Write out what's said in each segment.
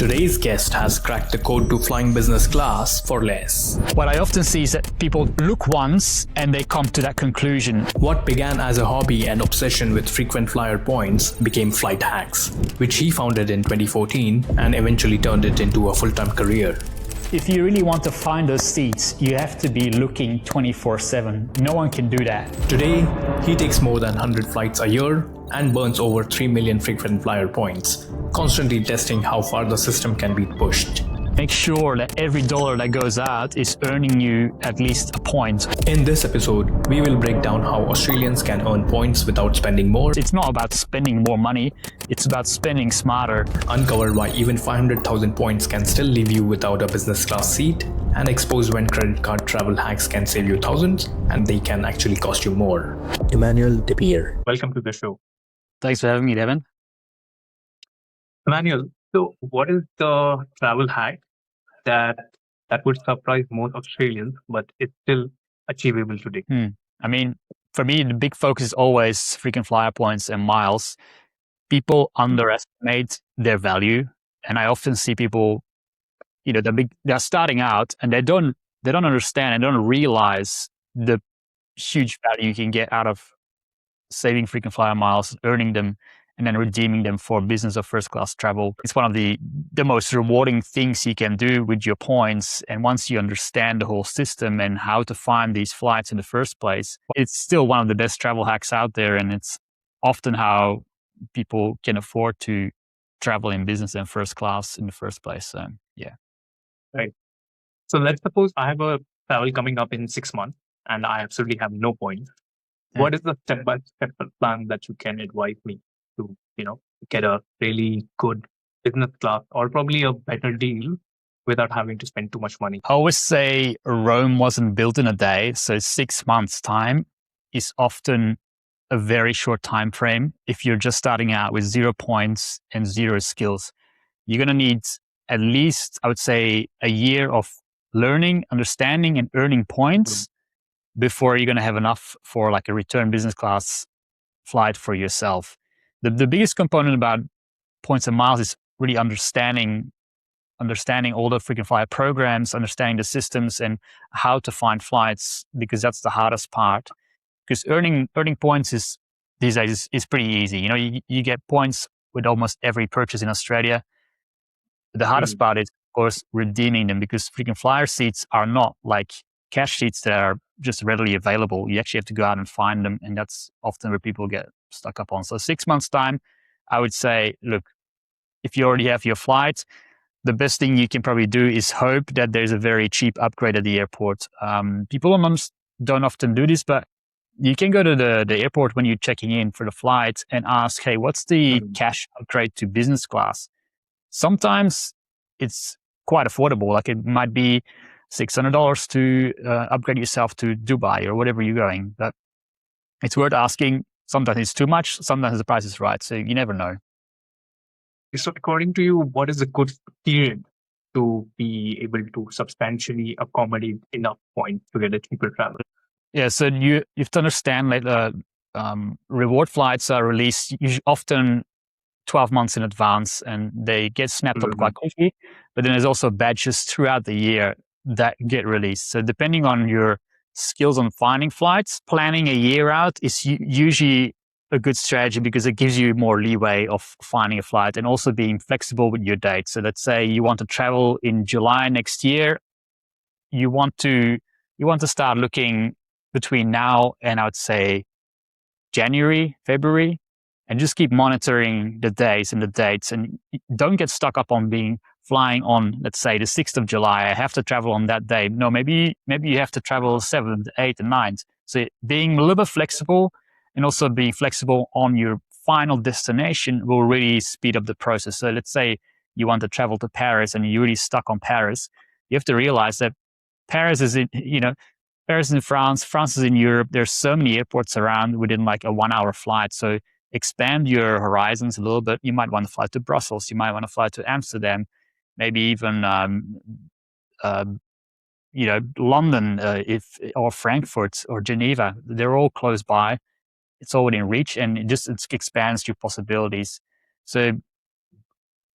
Today's guest has cracked the code to flying business class for less. What I often see is that people look once and they come to that conclusion. What began as a hobby and obsession with frequent flyer points became flight hacks, which he founded in 2014 and eventually turned it into a full-time career. If you really want to find those seats, you have to be looking 24/7. No one can do that. Today, he takes more than 100 flights a year and burns over 3 million frequent flyer points, constantly testing how far the system can be pushed. Make sure that every dollar that goes out is earning you at least a point. In this episode, we will break down how Australians can earn points without spending more. It's not about spending more money, it's about spending smarter. Uncover why even 500,000 points can still leave you without a business class seat, and expose when credit card travel hacks can save you thousands and they can actually cost you more. Immanuel Debeer. Welcome to the show. Thanks for having me, Deven. Emmanuel, so what is the travel hack that would surprise most Australians, but it's still achievable today? I mean, for me, the big focus is always frequent flyer points and miles. People underestimate their value, and I often see people, they're starting out and they don't understand and don't realize the huge value you can get out of saving frequent flyer miles, earning them, and then redeeming them for business or first class travel. It's one of the most rewarding things you can do with your points. And once you understand the whole system and how to find these flights in the first place, it's still one of the best travel hacks out there. And it's often how people can afford to travel in business and first class in the first place. So, yeah. Right. So let's suppose I have a travel coming up in 6 months and I absolutely have no points. What is the step-by-step plan that you can advise me to, get a really good business class or probably a better deal without having to spend too much money? I always say Rome wasn't built in a day. So 6 months' time is often a very short time frame. If you're just starting out with 0 points and 0 skills, you're going to need at least, I would say, a year of learning, understanding, and earning points before you're going to have enough for like a return business class flight for yourself. The biggest component about points and miles is really understanding all the frequent flyer programs, understanding the systems and how to find flights, because that's the hardest part. Because earning points these days is pretty easy. You get points with almost every purchase in Australia. The hardest part is, of course, redeeming them, because frequent flyer seats are not like cash seats that are just readily available. You actually have to go out and find them, and that's often where people get stuck up on. So 6 months' time, I would say, look, if you already have your flight, the best thing you can probably do is hope that there's a very cheap upgrade at the airport. People don't often do this, but you can go to the airport when you're checking in for the flight and ask, hey, what's the cash upgrade to business class? Sometimes it's quite affordable. Like it might be $600 to upgrade yourself to Dubai or whatever you're going. But it's worth asking. Sometimes it's too much. Sometimes the price is right. So you never know. So according to you, what is a good period to be able to substantially accommodate enough points to get a cheaper travel? Yeah, so you have to understand that reward flights are released often 12 months in advance, and they get snapped up quite quickly. But then there's also batches throughout the year that get released. So depending on your skills on finding flights, planning a year out is usually a good strategy, because it gives you more leeway of finding a flight and also being flexible with your dates. So let's say you want to travel in July next year. You want to start looking between now and I would say January, February, and just keep monitoring the days and the dates, and don't get stuck up on flying on, let's say, the 6th of July. I have to travel on that day. No, maybe you have to travel 7th, 8th, and 9th. So being a little bit flexible and also being flexible on your final destination will really speed up the process. So let's say you want to travel to Paris and you're really stuck on Paris. You have to realize that Paris is Paris is in France, France is in Europe. There's so many airports around within like a 1 hour flight. So expand your horizons a little bit. You might want to fly to Brussels. You might want to fly to Amsterdam, maybe even London, or Frankfurt or Geneva. They're all close by. It's all within reach, and it expands your possibilities. So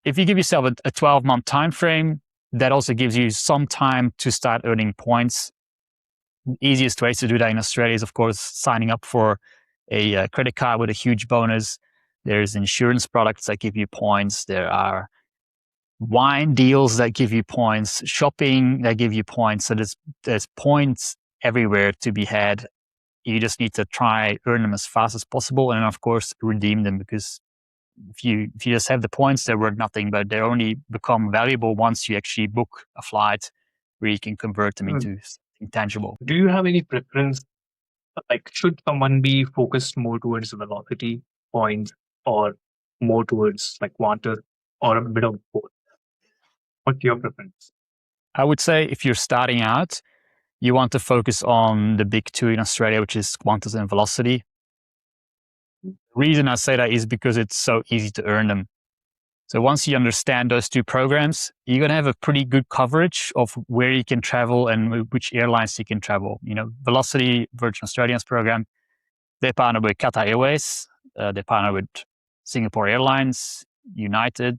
if you give yourself a 12-month time frame, that also gives you some time to start earning points. The easiest ways to do that in Australia is, of course, signing up for a credit card with a huge bonus. There's insurance products that give you points. There are wine deals that give you points, shopping that give you points. So there's points everywhere to be had. You just need to try earn them as fast as possible, and of course redeem them, because if you just have the points, they're worth nothing, but they only become valuable once you actually book a flight where you can convert them into something tangible. Do you have any preference? Like, should someone be focused more towards velocity points or more towards like Qantas, or a bit of both? What's your preference? I would say if you're starting out, you want to focus on the big two in Australia, which is Qantas and Velocity. The reason I say that is because it's so easy to earn them. So once you understand those two programs, you're going to have a pretty good coverage of where you can travel and which airlines you can travel. Velocity, Virgin Australian's program, they partner with Qatar Airways, they partner with Singapore Airlines, United,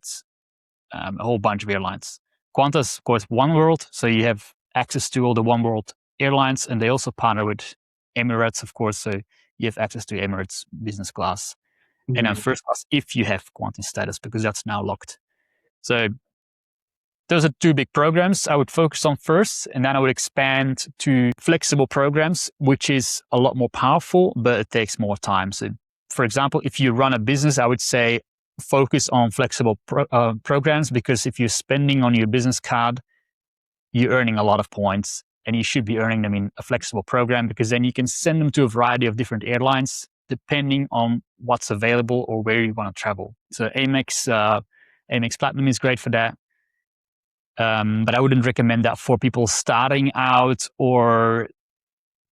a whole bunch of airlines. Qantas, of course, One World, so you have access to all the One World airlines, and they also partner with Emirates, of course, so you have access to Emirates business class. And then first class if you have Qantas status, because that's now locked. So those are two big programs I would focus on first, and then I would expand to flexible programs, which is a lot more powerful, but it takes more time. So for example, if you run a business, I would say focus on flexible programs, because if you're spending on your business card, you're earning a lot of points, and you should be earning them in a flexible program, because then you can send them to a variety of different airlines depending on what's available or where you want to travel. So Amex Platinum is great for that. But I wouldn't recommend that for people starting out or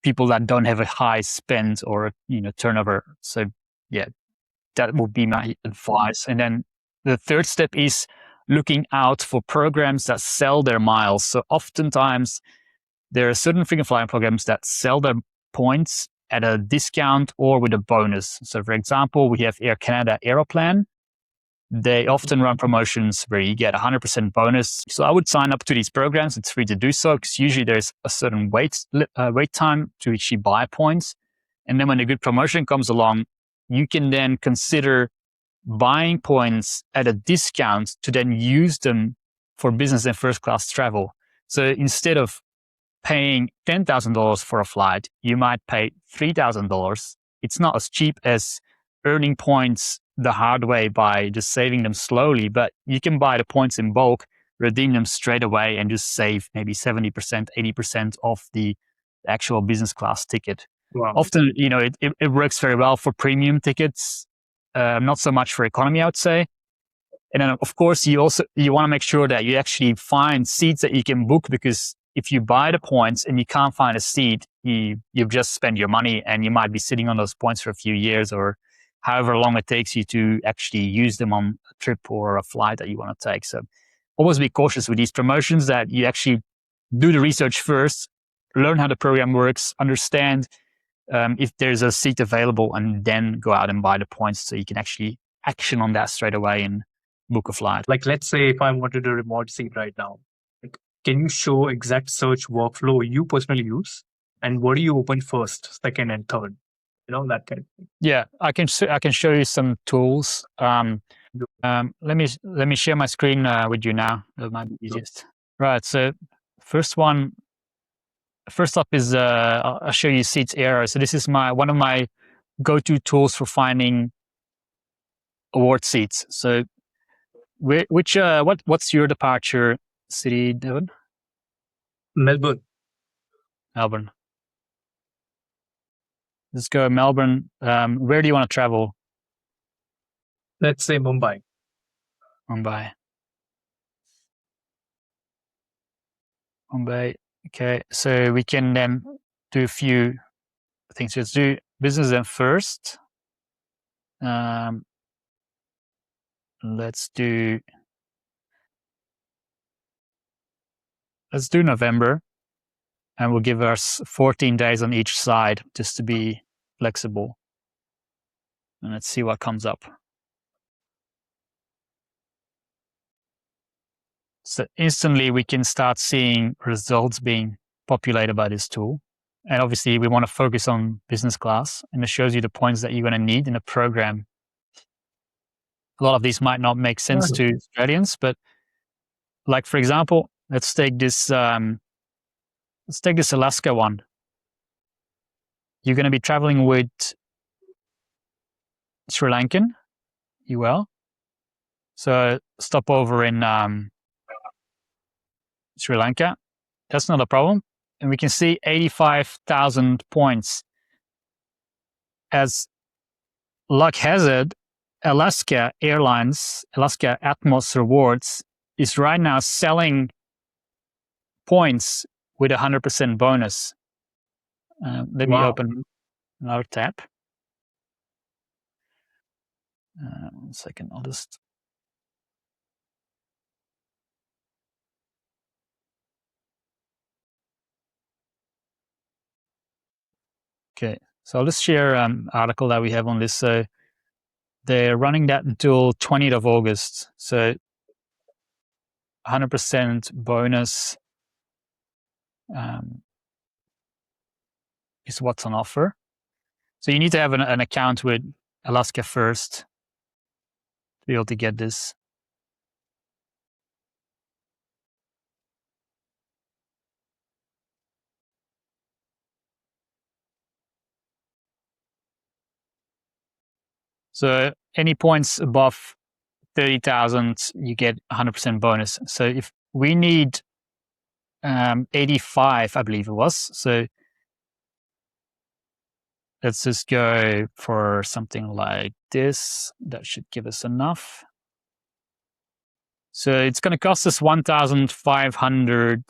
people that don't have a high spend or turnover. So yeah, that would be my advice. And then the third step is looking out for programs that sell their miles. So oftentimes there are certain frequent flyer programs that sell their points at a discount or with a bonus. So for example, we have Air Canada Aeroplan. They often run promotions where you get 100% bonus. So I would sign up to these programs. It's free to do so, because usually there's a certain wait time to actually buy points. And then when a good promotion comes along, you can then consider buying points at a discount to then use them for business and first class travel. So instead of paying $10,000 for a flight, you might pay $3,000. It's not as cheap as earning points the hard way by just saving them slowly, but you can buy the points in bulk, redeem them straight away, and just save maybe 70%, 80% of the actual business class ticket. Wow. Often, it works very well for premium tickets, not so much for economy, I would say. And then, of course, you want to make sure that you actually find seats that you can book, because if you buy the points and you can't find a seat, you've just spent your money, and you might be sitting on those points for a few years or however long it takes you to actually use them on a trip or a flight that you want to take. So always be cautious with these promotions, that you actually do the research first, learn how the program works, understand if there's a seat available, and then go out and buy the points so you can actually action on that straight away and book a flight. Like, let's say if I wanted a remote seat right now, like, can you show exact search workflow you personally use, and what do you open first, second, and third? That kind of thing. Yeah, I can show you some tools. Let me share my screen with you now. That might be easiest. Right. So first up is I'll show you Seats.aero. So this is one of my go-to tools for finding award seats. So what's your departure city, Deven? Melbourne. Let's go Melbourne. Where do you want to travel? Let's say Mumbai. Okay, so we can then do a few things. Let's do business then first. Let's do November, and we'll give us 14 days on each side just to be flexible. And let's see what comes up. So instantly we can start seeing results being populated by this tool. And obviously we want to focus on business class, and it shows you the points that you're going to need in a program. A lot of these might not make sense to Australians, but like, for example, let's take this Alaska one. You're going to be traveling with Sri Lankan UL. So stop over in Sri Lanka. That's not a problem. And we can see 85,000 points. As luck has it, Alaska Airlines, Alaska Atmos Rewards is right now selling points with 100% bonus. Let me open another tab. 1 second, I'll just... Okay, so I'll just share an article that we have on this. So they're running that until 20th of August. So 100% bonus is what's on offer. So you need to have an account with Alaska First to be able to get this. So any points above 30,000, you get 100% bonus. So if we need 85, I believe it was. So let's just go for something like this. That should give us enough. So it's going to cost us 1,500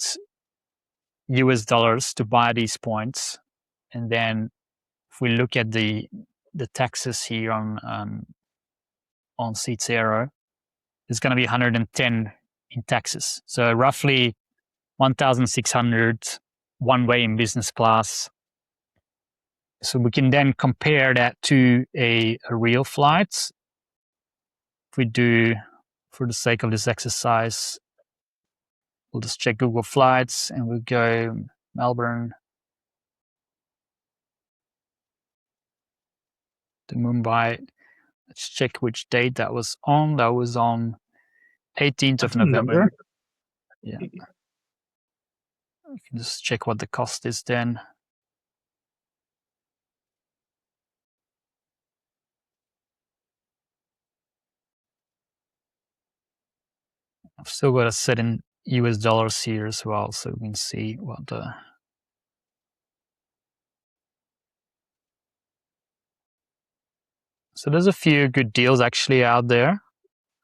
US dollars to buy these points. And then if we look at the taxes here on Seats.aero, it's going to be 110 in taxes. So roughly 1,600 one way in business class. So we can then compare that to a real flight. If we do, for the sake of this exercise, we'll just check Google Flights and we'll go Melbourne to Mumbai. Let's check which date that was on. That was on 18th of November. Yeah. We can just check what the cost is then. I've still got to set in US dollars here as well, so we can see what the... So there's a few good deals actually out there.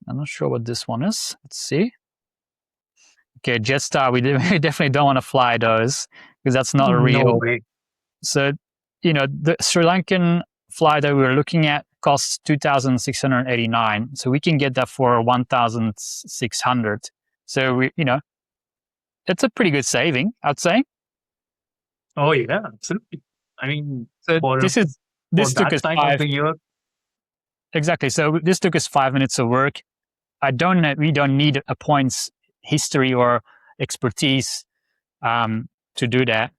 I'm not sure what this one is. Let's see. Okay, Jetstar, we definitely don't want to fly those because that's not a real... No way. So, the Sri Lankan flight that we were looking at costs 2,689. So we can get that for 1,600. So it's a pretty good saving, I'd say. Oh yeah, absolutely. I mean, so this took us 5 of the year. Exactly. So this took us 5 minutes of work. We don't need a points history or expertise to do that.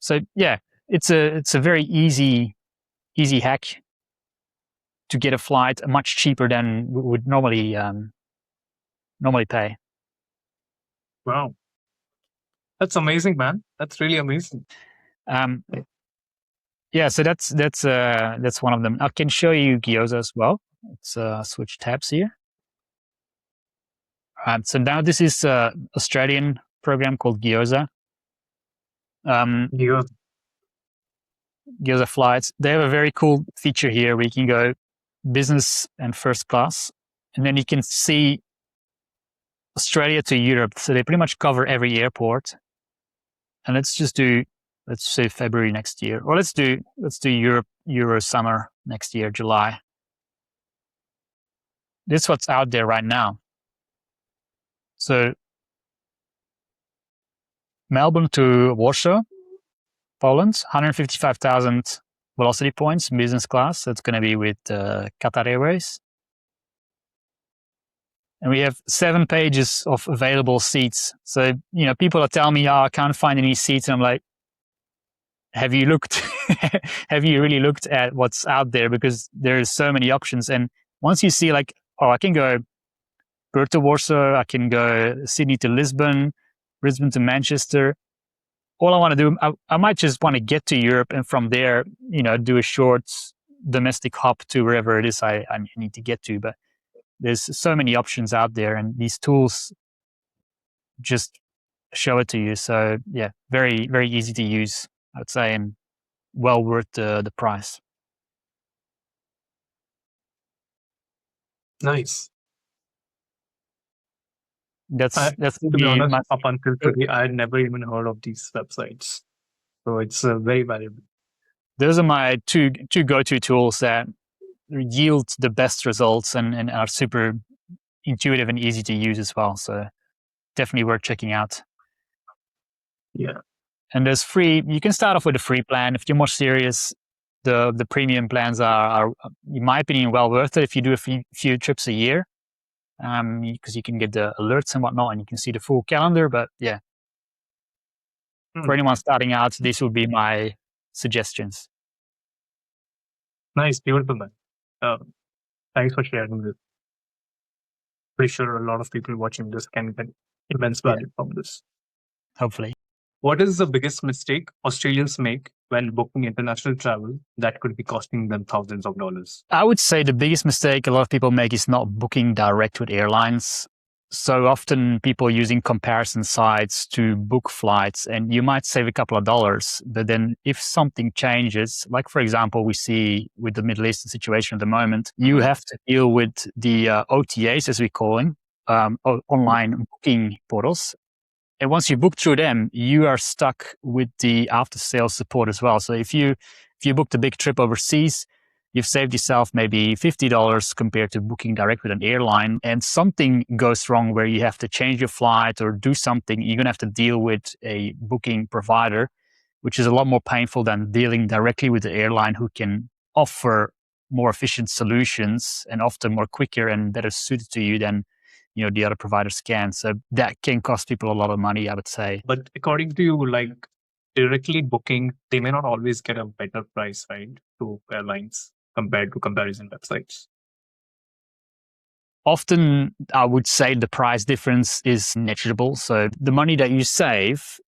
So yeah, it's a very easy hack to get a flight much cheaper than we would normally pay. Wow, that's amazing, man. That's really amazing. Yeah, so that's one of them. I can show you Gyoza as well. Let's switch tabs here. So now this is an Australian program called Gyoza. Gyoza flights. They have a very cool feature here where you can go business and first class, and then you can see Australia to Europe. So they pretty much cover every airport. And let's say February next year, or let's do Euro summer next year, July. This is what's out there right now. So Melbourne to Warsaw, Poland, 155,000 velocity points, business class. That's going to be with Qatar Airways. and we have 7 pages of available seats. So, people are telling me, I can't find any seats. And I'm like, have you looked? Have you really looked at what's out there? Because there's so many options. And once you see like, I can go Perth to Warsaw, I can go Sydney to Lisbon, Brisbane to Manchester. All I want to do, I might just want to get to Europe and from there, do a short domestic hop to wherever it is I need to get to. But there's so many options out there, and these tools just show it to you. So yeah, very, very easy to use, I would say, and well worth the price. Nice. That's to be honest, up until today, I had never even heard of these websites. So it's very valuable. Those are my two go-to tools that yield the best results and are super intuitive and easy to use as well. So definitely worth checking out. Yeah. And there's free, you can start off with a free plan. If you're more serious, the premium plans are, in my opinion, well worth it if you do a few trips a year. Because you can get the alerts and whatnot, and you can see the full calendar. But yeah, for anyone starting out, these would be my suggestions. Nice, beautiful, man. Thanks for sharing this. Pretty sure a lot of people watching this can get immense value from this. Hopefully. What is the biggest mistake Australians make when booking international travel that could be costing them thousands of dollars? I would say the biggest mistake a lot of people make is not booking direct with airlines. So often people are using comparison sites to book flights, and you might save a couple of dollars. But then if something changes, like for example, we see with the Middle Eastern situation at the moment, you have to deal with the OTAs, as we call them, online booking portals. And once you book through them, you are stuck with the after sales support as well. So if you booked a big trip overseas, you've saved yourself maybe $50 compared to booking direct with an airline, and something goes wrong where you have to change your flight or do something, you're going to have to deal with a booking provider, which is a lot more painful than dealing directly with the airline, who can offer more efficient solutions and often more quicker and better suited to you than the other providers can. So that can cost people a lot of money, I would say. But according to you, like directly booking, they may not always get a better price, right, to airlines compared to comparison websites. Often, I would say the price difference is negligible. So the money that you save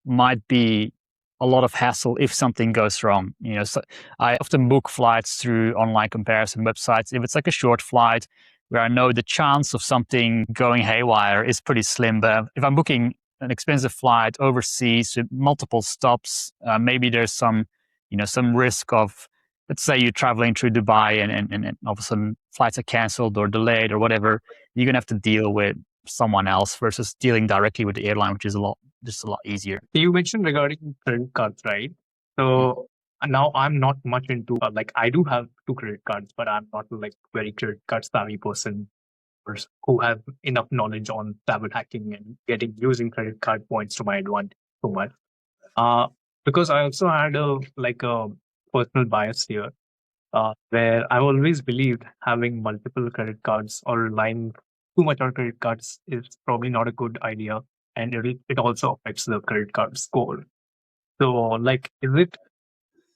might be a lot of hassle if something goes wrong. So I often book flights through online comparison websites. If it's like a short flight where I know the chance of something going haywire is pretty slim, but if I'm booking an expensive flight overseas with multiple stops, maybe there's some risk of, let's say you're traveling through Dubai and all of a sudden flights are canceled or delayed or whatever, you're going to have to deal with someone else versus dealing directly with the airline, which is a lot easier. You mentioned regarding credit cards, right? So now I'm not much into, I do have 2 credit cards, but I'm not like very credit card savvy person who have enough knowledge on travel hacking and using credit card points to my advantage so much. Because I also had a personal bias here, where I always believed having multiple credit cards or relying too much on credit cards is probably not a good idea, and it also affects the credit card score. So,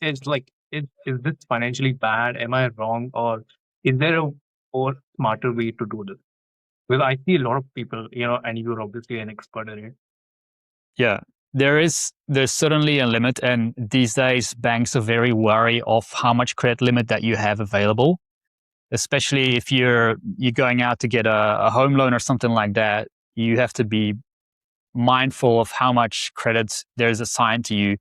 is this financially bad? Am I wrong, or is there a more smarter way to do this? Because I see a lot of people, and you're obviously an expert in it. Yeah, there's certainly a limit, and these days banks are very wary of how much credit limit that you have available, especially if you're going out to get a home loan or something like that. You have to be mindful of how much credit there's assigned to you.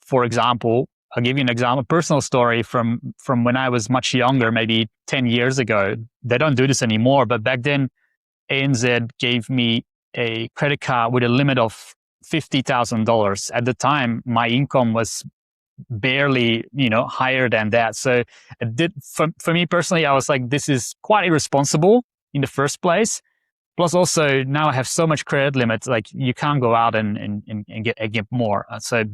For example, I'll give you an example, personal story from when I was much younger, maybe 10 years ago. They don't do this anymore, but back then ANZ gave me a credit card with a limit of $50,000. At the time, my income was barely, higher than that. So it did, for me personally, I was like, this is quite irresponsible in the first place. Plus also now I have so much credit limits, like you can't go out and get more. So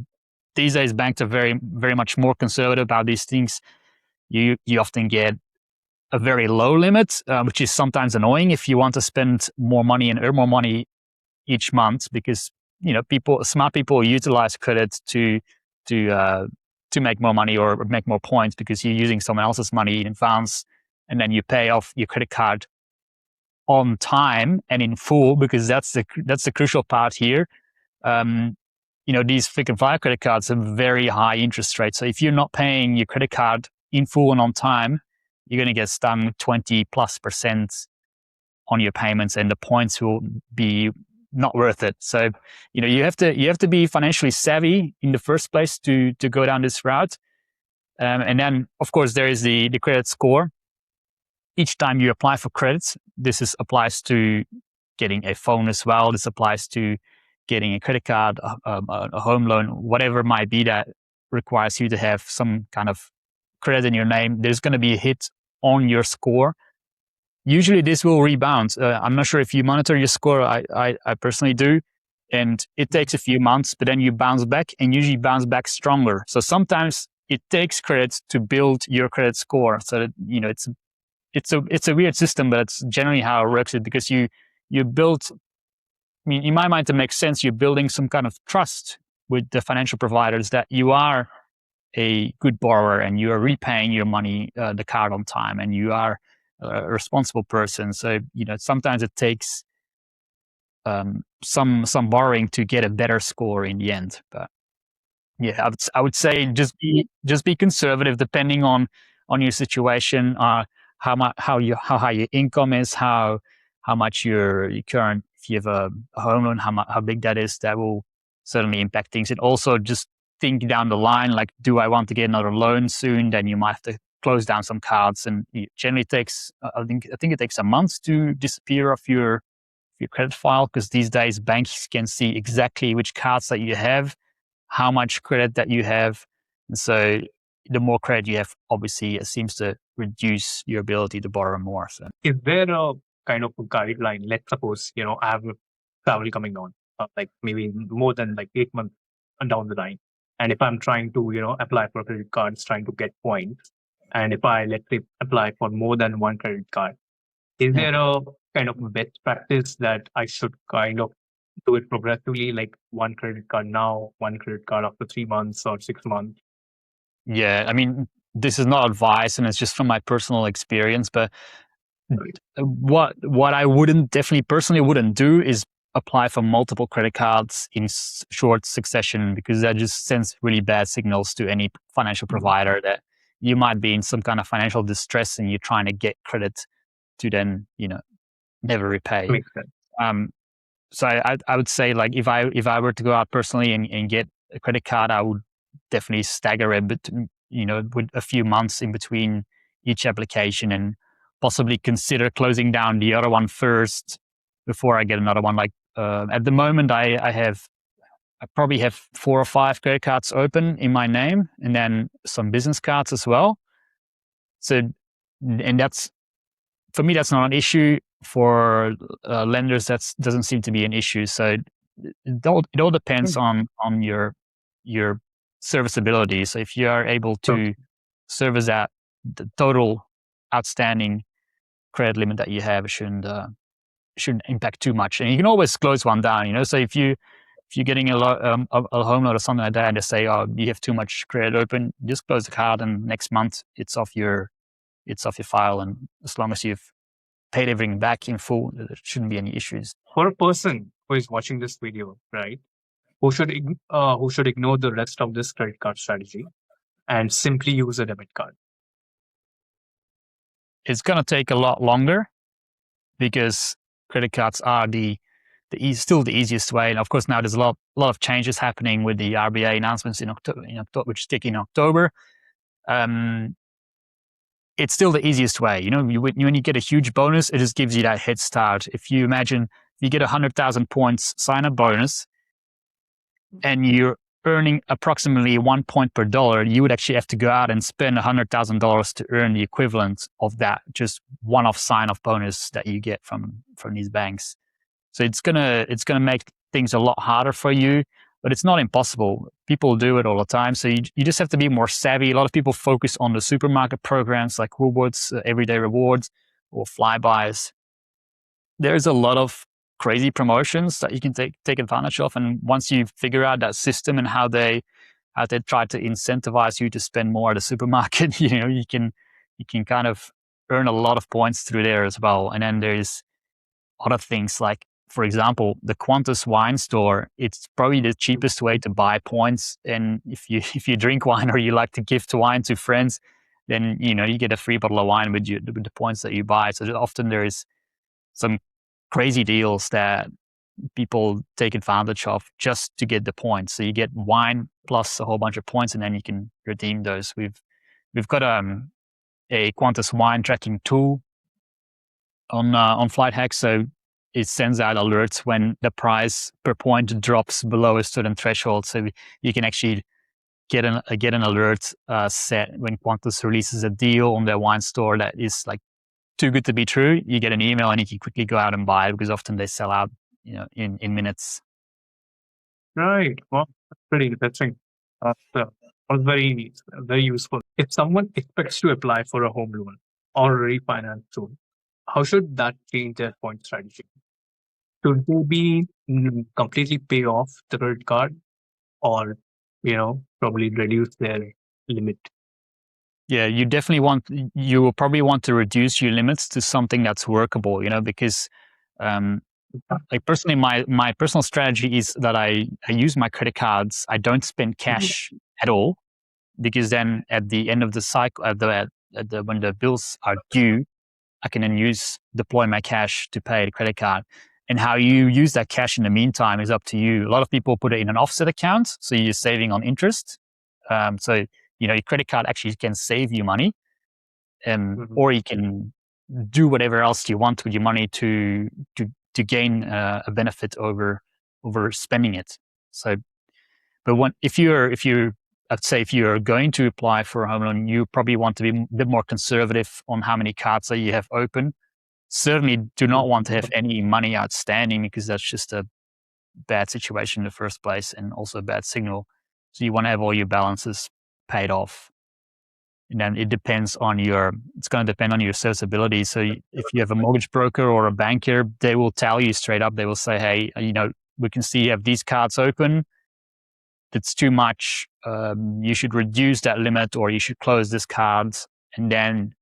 these days banks are very, very much more conservative about these things. You often get a very low limit, which is sometimes annoying if you want to spend more money and earn more money each month, because smart people utilize credit to make more money or make more points, because you're using someone else's money in advance, and then you pay off your credit card on time and in full, because that's the crucial part here. These frequent flyer credit cards have very high interest rates. So if you're not paying your credit card in full and on time, you're going to get stung 20+% on your payments, and the points will be not worth it. So, you have to be financially savvy in the first place to go down this route. And then, of course, there is the credit score. Each time you apply for credits, this applies to getting a phone as well. This applies to getting a credit card, a home loan, whatever it might be that requires you to have some kind of credit in your name. There's going to be a hit on your score. Usually this will rebound. I'm not sure if you monitor your score. I personally do. And it takes a few months, but then you bounce back, and usually bounce back stronger. So sometimes it takes credit to build your credit score. So that, it's a weird system, but it's generally how it works, because you build, in my mind, it makes sense. You're building some kind of trust with the financial providers that you are a good borrower and you are repaying your money, the card on time, and you are a responsible person. So, sometimes it takes some borrowing to get a better score in the end. But yeah, I would say just be conservative, depending on your situation, how high your income is, how much your current, if you have a home loan, how big that is. That will certainly impact things. And also just think down the line, like, do I want to get another loan soon? Then you might have to close down some cards, and it generally takes, I think it takes a month to disappear off your credit file, because these days banks can see exactly which cards that you have, how much credit that you have. And so the more credit you have, obviously, it seems to reduce your ability to borrow more. So, is there a kind of a guideline? Let's suppose, I have travel coming on, like maybe more than like 8 months down the line. And if I'm trying to, apply for credit cards, trying to get points, and if I, let's say, apply for more than one credit card, is there a kind of best practice that I should kind of do it progressively, like one credit card now, one credit card after 3 months or 6 months? yeah, this is not advice, and it's just from my personal experience. But Right. what I definitely personally wouldn't do is apply for multiple credit cards in short succession, because that just sends really bad signals to any financial provider that you might be in some kind of financial distress and you're trying to get credit to then, never repay. Makes sense. So I would say, like, if I were to go out personally and get a credit card, I would definitely stagger it, but with a few months in between each application, and possibly consider closing down the other one first before I get another one. Like, at the moment, I probably have 4 or 5 credit cards open in my name, and then some business cards as well. So, and for me, that's not an issue. For lenders, that doesn't seem to be an issue. So it all depends on your serviceability. So if you are able to service that, the total outstanding credit limit that you have shouldn't impact too much. And you can always close one down. So if you're getting a home loan or something like that, and they say, oh, you have too much credit open, just close the card, and next month it's off your file. And as long as you've paid everything back in full, there shouldn't be any issues. For a person who is watching this video, right, who should ignore the rest of this credit card strategy and simply use a debit card? It's going to take a lot longer, because credit cards are still the easiest way. And of course, now there's a lot of changes happening with the RBA announcements in October, which stick in October. It's still the easiest way. When you get a huge bonus, it just gives you that head start. If you imagine, if you get 100,000 points sign-up bonus, and you're earning approximately 1 point per dollar, you would actually have to go out and spend $100,000 to earn the equivalent of that just one-off sign-off bonus that you get from these banks. So it's gonna make things a lot harder for you. but it's not impossible. People do it all the time. So you just have to be more savvy. A lot of people focus on the supermarket programs like rewards, everyday rewards, or flybys. There's a lot of crazy promotions that you can take advantage of. And once you figure out that system and how they try to incentivize you to spend more at a supermarket, you can kind of earn a lot of points through there as well. And then there's other things like, for example, the Qantas wine store. It's probably the cheapest way to buy points. And if you drink wine or you like to gift wine to friends, then you get a free bottle of wine with the points that you buy. So often there is some crazy deals that people take advantage of just to get the points. So you get wine plus a whole bunch of points, and then you can redeem those. We've got a Qantas wine tracking tool on Flight Hack, so it sends out alerts when the price per point drops below a certain threshold. So you can actually get an alert set when Qantas releases a deal on their wine store that is like too good to be true. You get an email and you can quickly go out and buy it, because often they sell out, in minutes. Right. Well, that's pretty interesting. That was very, very useful. If someone expects to apply for a home loan or a refinance loan, how should that change their point strategy? Should they be completely pay off the credit card, or probably reduce their limit? Yeah, you will probably want to reduce your limits to something that's workable, because like personally, my personal strategy is that I use my credit cards. I don't spend cash at all, because then at the end of the cycle, when the bills are due, I can then deploy my cash to pay the credit card. And how you use that cash in the meantime is up to you. A lot of people put it in an offset account, so you're saving on interest. So your credit card actually can save you money, or you can do whatever else you want with your money to gain a benefit over spending it. So, but if you're going to apply for a home loan, you probably want to be a bit more conservative on how many cards that you have open. Certainly do not want to have any money outstanding, because that's just a bad situation in the first place, and also a bad signal. So you want to have all your balances paid off. And then it's going to depend on your serviceability. So if you have a mortgage broker or a banker, they will tell you straight up, they will say, hey, we can see you have these cards open. That's too much. You should reduce that limit, or you should close this card. And then,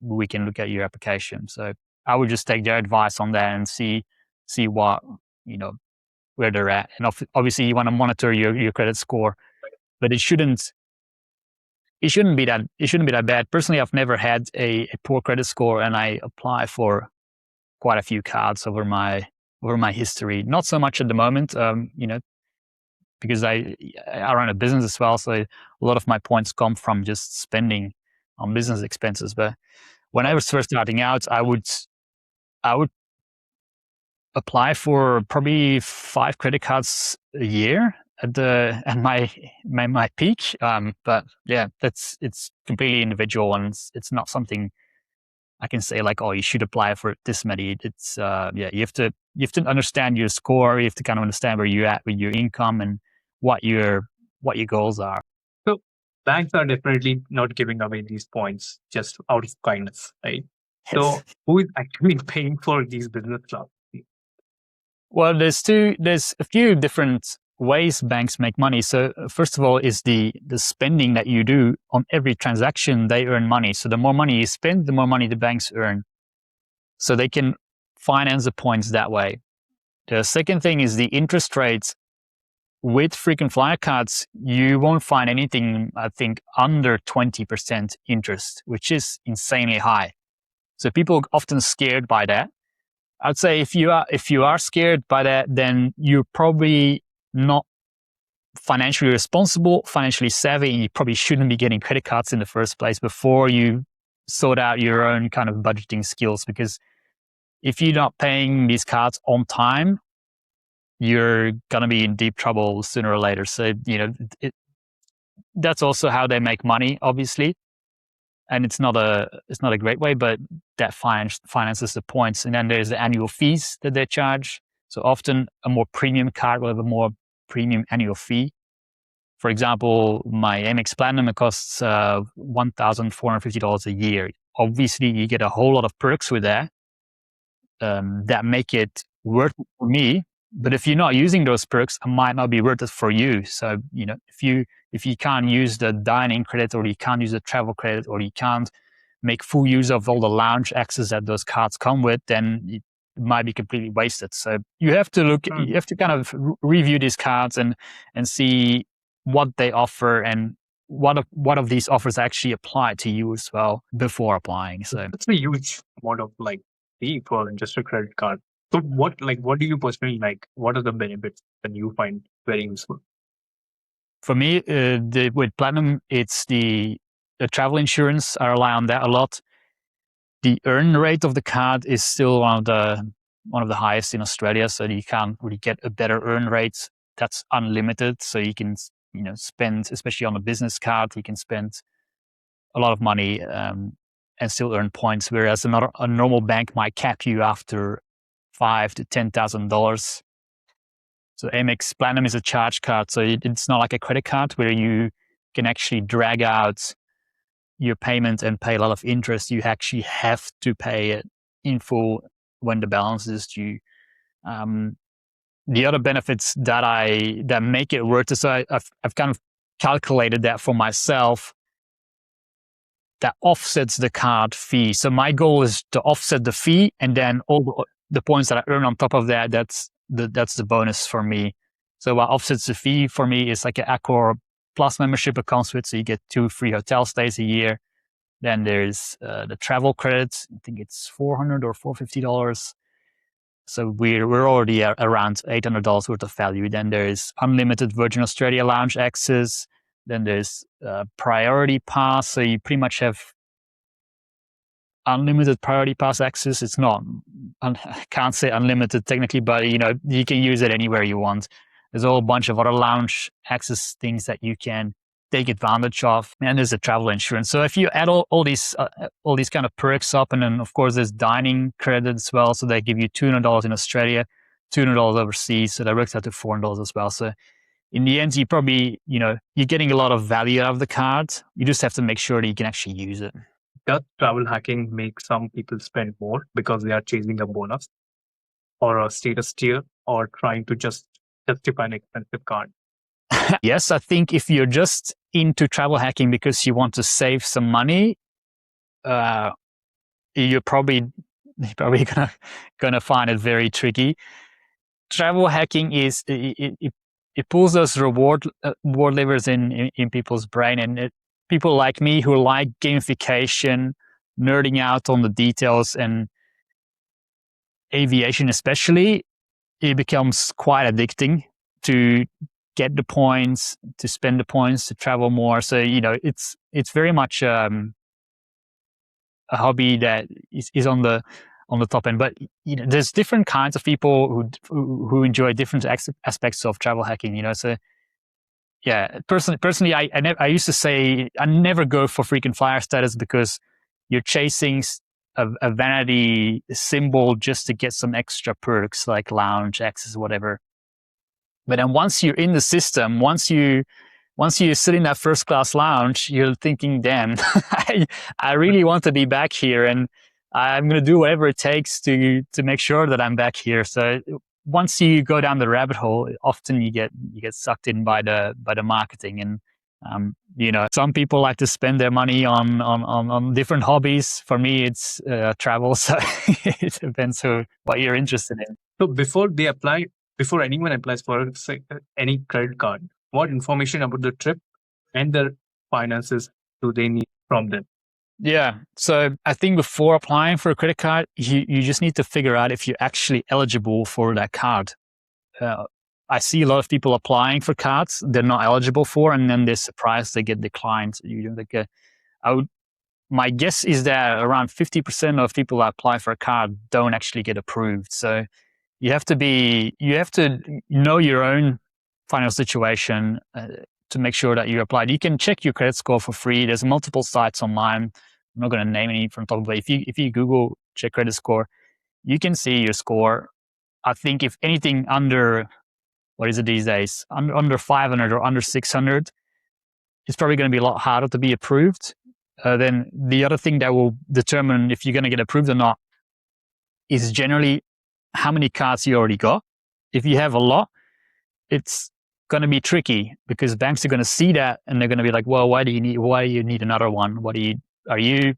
we can look at your application. So I would just take their advice on that and see what, where they're at. And obviously you want to monitor your credit score, but it shouldn't be that bad. Personally, I've never had a poor credit score, and I apply for quite a few cards over my history. Not so much at the moment, because I run a business as well. So a lot of my points come from just spending on business expenses. But when I was first starting out, I would apply for probably 5 credit cards a year at my peak. But yeah, it's completely individual, and it's not something I can say like, oh, you should apply for this many. It's you have to understand your score. You have to kind of understand where you're at with your income and what your goals are. So banks are definitely not giving away these points just out of kindness, right? Yes. So who is actually paying for these business clubs? Well, there's a few different ways banks make money. So first of all is the spending that you do on every transaction. They earn money. So the more money you spend, the more money the banks earn. So they can finance the points that way. The second thing is the interest rates. With frequent flyer cards, you won't find anything, I think, under 20% interest, which is insanely high. So people are often scared by that. I'd say if you are scared by that, then you're probably not financially responsible, financially savvy, and you probably shouldn't be getting credit cards in the first place before you sort out your own kind of budgeting skills. Because if you're not paying these cards on time, you're going to be in deep trouble sooner or later. So, that's also how they make money, obviously. And it's not a great way, but that finances the points. And then there's the annual fees that they charge. So often a more premium card will have a more premium annual fee. For example, my Amex Platinum, it costs $1,450 a year. Obviously, you get a whole lot of perks with that that make it worth it for me. But if you're not using those perks, it might not be worth it for you. So, if you can't use the dining credit, or you can't use the travel credit, or you can't make full use of all the lounge access that those cards come with, then it might be completely wasted. So you have to you have to kind of review these cards and see what they offer and what of these offers actually apply to you as well before applying. So that's a huge amount of fee for just a credit card. So what do you personally like? What are the benefits that you find very useful? For me, with Platinum, it's the travel insurance. I rely on that a lot. The earn rate of the card is still one of the highest in Australia, so you can't really get a better earn rate. That's unlimited, so you can spend, especially on a business card, you can spend a lot of money and still earn points. Whereas a normal bank might cap you after $5,000 to $10,000. So Amex Platinum is a charge card, so it's not like a credit card where you can actually drag out your payment and pay a lot of interest. You actually have to pay it in full when the balance is due. The other benefits that make it worth it, so I've kind of calculated that for myself, that offsets the card fee. So my goal is to offset the fee, and then all the points that I earn on top of that, that's the bonus for me. So what offsets the fee for me is like an Accor Plus membership it comes with, so you get 2 free hotel stays a year. Then there's the travel credits. I think it's $400 or $450. So we're already around $800 worth of value. Then there's unlimited Virgin Australia lounge access. Then there's priority pass. So you pretty much have unlimited priority pass access. It's not, I can't say unlimited technically, but you can use it anywhere you want. There's a whole bunch of other lounge access things that you can take advantage of, and there's a travel insurance. So if you add all these kind of perks up, and then of course there's dining credit as well. So they give you $200 in Australia, $200 overseas. So that works out to $400 as well. So in the end, you probably, you're getting a lot of value out of the card. You just have to make sure that you can actually use it. Does travel hacking make some people spend more because they are chasing a bonus or a status tier or trying to just justify an expensive card? Yes, I think if you're just into travel hacking because you want to save some money, you're probably gonna find it very tricky. Travel hacking is it pulls those reward levers in people's brain, and people like me who like gamification, nerding out on the details, and aviation especially, it becomes quite addicting to get the points, to spend the points, to travel more. So it's very much a hobby that is on the top end. But there's different kinds of people who enjoy different aspects of travel hacking. So yeah, personally, I used to say I never go for frequent flyer status because you're chasing a vanity symbol just to get some extra perks like lounge access, whatever. But then once you're in the system, once you sit in that first class lounge, you're thinking, damn, I really want to be back here, and I'm going to do whatever it takes to make sure that I'm back here. So once you go down the rabbit hole, often you get sucked in by the marketing. And some people like to spend their money on different hobbies. For me, it's travel. So it depends on what you're interested in. So before anyone applies for any credit card, what information about the trip and their finances do they need from them? Yeah. So I think before applying for a credit card, you just need to figure out if you're actually eligible for that card. I see a lot of people applying for cards they're not eligible for, and then they're surprised they get declined. My guess is that around 50% of people that apply for a card don't actually get approved. So you have to know your own financial situation to make sure that you applied. You can check your credit score for free. There's multiple sites online. I'm not going to name any from top, but if you Google check credit score, you can see your score. I think if anything under what is it these days? Under 500 or under 600, it's probably going to be a lot harder to be approved. Then the other thing that will determine if you're going to get approved or not is generally how many cards you already got. If you have a lot, it's going to be tricky because banks are going to see that and they're going to be like, well, why do you need another one? Are you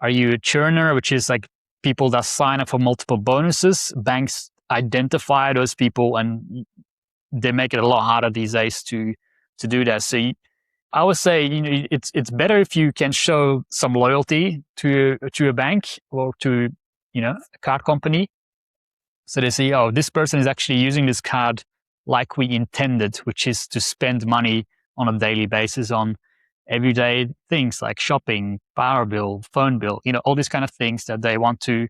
a churner, which is like people that sign up for multiple bonuses? Banks identify those people and they make it a lot harder these days to do that. So I would say, it's better if you can show some loyalty to a bank or to, a card company. So they say, oh, this person is actually using this card like we intended, which is to spend money on a daily basis on everyday things like shopping, power bill, phone bill, all these kind of things that they want to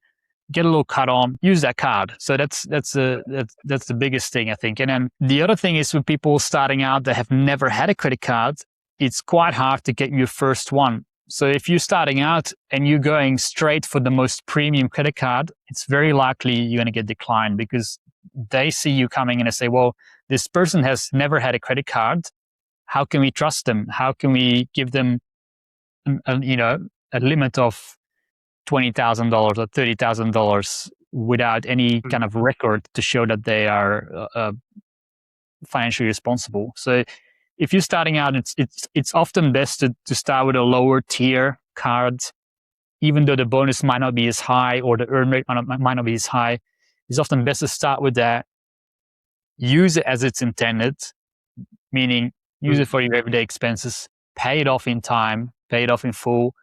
get a little cut on, use that card. So that's the biggest thing, I think. And then the other thing is, with people starting out that have never had a credit card, it's quite hard to get your first one. So if you're starting out and you're going straight for the most premium credit card, it's very likely you're going to get declined because they see you coming and they say, well, this person has never had a credit card. How can we trust them? How can we give them a limit of $20,000 or $30,000 without any kind of record to show that they are financially responsible? So if you're starting out, it's often best to start with a lower tier card, even though the bonus might not be as high or the earn rate might not be as high. It's often best to start with that. Use it as it's intended, meaning use it for your everyday expenses, pay it off in time, pay it off in full,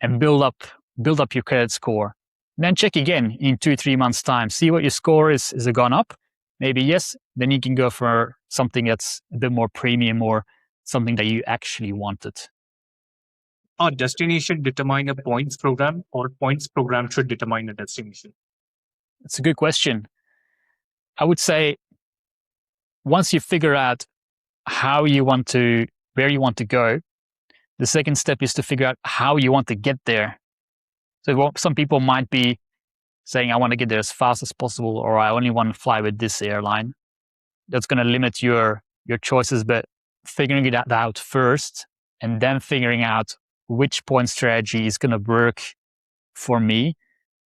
and build up your credit score. And then check again in 2-3 months' time. See what your score is. Has it gone up? Maybe yes. Then you can go for something that's a bit more premium or something that you actually wanted. Our destination determine a points program, or points program should determine a destination? It's a good question. I would say once you figure out where you want to go, the second step is to figure out how you want to get there. So some people might be saying, I want to get there as fast as possible, or I only want to fly with this airline. That's going to limit your choices, but figuring it out first and then figuring out which point strategy is going to work for me,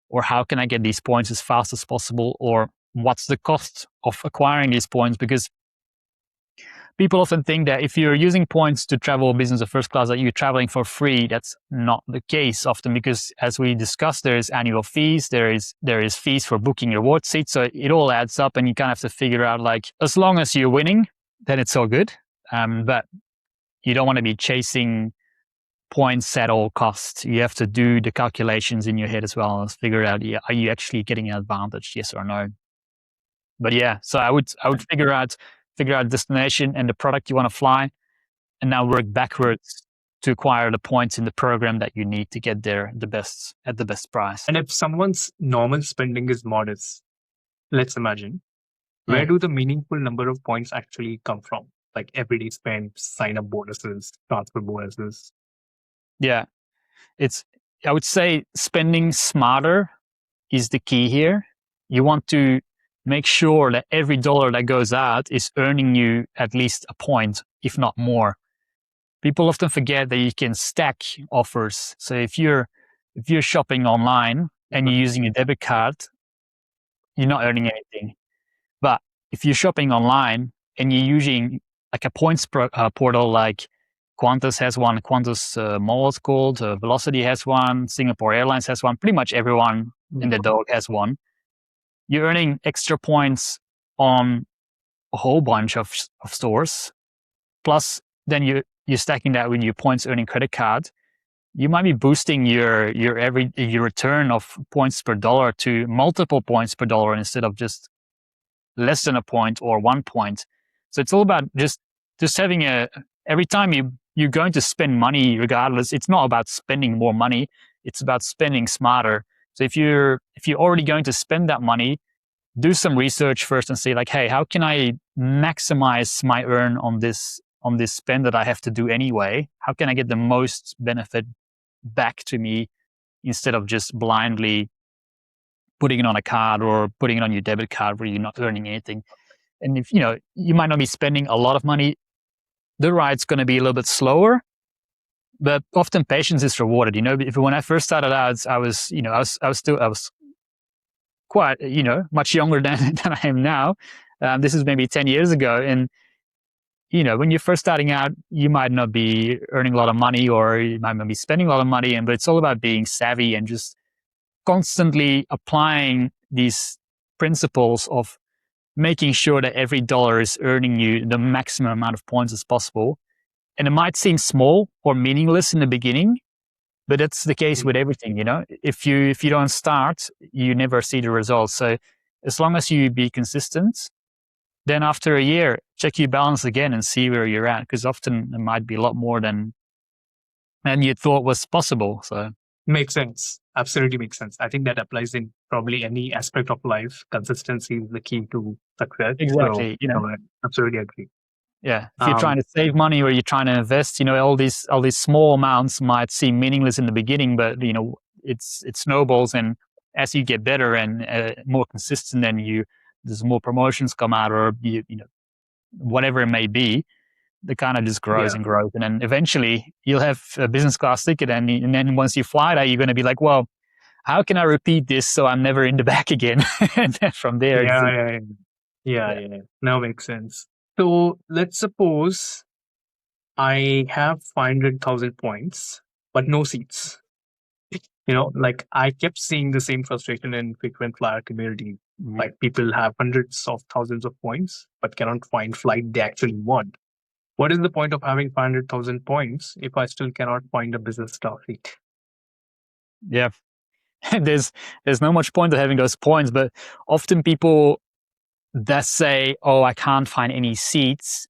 or how can I get these points as fast as possible, or what's the cost of acquiring these points? Because people often think that if you're using points to travel business or first class, that you're traveling for free. That's not the case often, because as we discussed, there is annual fees, there is fees for booking your reward seats. So it all adds up, and you kind of have to figure out, like, as long as you're winning, then it's all good. But you don't want to be chasing points at all costs. You have to do the calculations in your head as well and figure out, are you actually getting an advantage, yes or no? But yeah, so I would figure out destination and the product you want to fly, and now work backwards to acquire the points in the program that you need to get there at the best price. And if someone's normal spending is modest, let's imagine, where do the meaningful number of points actually come from? Like everyday spend, sign-up bonuses, transfer bonuses. Yeah, I would say spending smarter is the key here. You want to make sure that every dollar that goes out is earning you at least a point, if not more. People often forget that you can stack offers. So if you're shopping online and you're using a debit card, you're not earning anything. But if you're shopping online and you're using like a points portal, like Qantas has one, Qantas Mall is called, Velocity has one, Singapore Airlines has one, pretty much everyone in the dog has one. You're earning extra points on a whole bunch of stores. Plus, then you're stacking that with your points earning credit card. You might be boosting your return of points per dollar to multiple points per dollar instead of just less than a point or 1 point. So it's all about just having every time you're going to spend money, regardless, it's not about spending more money. It's about spending smarter. So if you're already going to spend that money, do some research first and say, like, hey, how can I maximize my earn on this spend that I have to do anyway? How can I get the most benefit back to me instead of just blindly putting it on a card or putting it on your debit card where you're not earning anything? And if, you might not be spending a lot of money, the ride's going to be a little bit slower, but often patience is rewarded. When I first started out, I was quite, much younger than I am now. This is maybe 10 years ago. And, when you're first starting out, you might not be earning a lot of money, or you might not be spending a lot of money. But it's all about being savvy and just constantly applying these principles of making sure that every dollar is earning you the maximum amount of points as possible. And it might seem small or meaningless in the beginning, but that's the case with everything. If you don't start, you never see the results. So as long as you be consistent, then after a year, check your balance again and see where you're at, because often it might be a lot more than you thought was possible. So makes sense. Absolutely makes sense. I think that applies in probably any aspect of life. Consistency is the key to success. Exactly. So, I absolutely agree. Yeah. If you're trying to save money or you're trying to invest, all these small amounts might seem meaningless in the beginning, but it snowballs, and as you get better and more consistent, then there's more promotions come out, or whatever it may be, the kind of just grows and grows. And then eventually you'll have a business class ticket. And then once you fly that, you're going to be like, well, how can I repeat this so I'm never in the back again? And then from there, yeah. Now makes sense. So let's suppose I have 500,000 points, but no seats. Like I kept seeing the same frustration in frequent flyer community. Mm-hmm. Like people have hundreds of thousands of points, but cannot find flight they actually want. What is the point of having 500,000 points if I still cannot find a business class seat? Yeah. There's no much point of having those points, but often people that say, oh, I can't find any seats.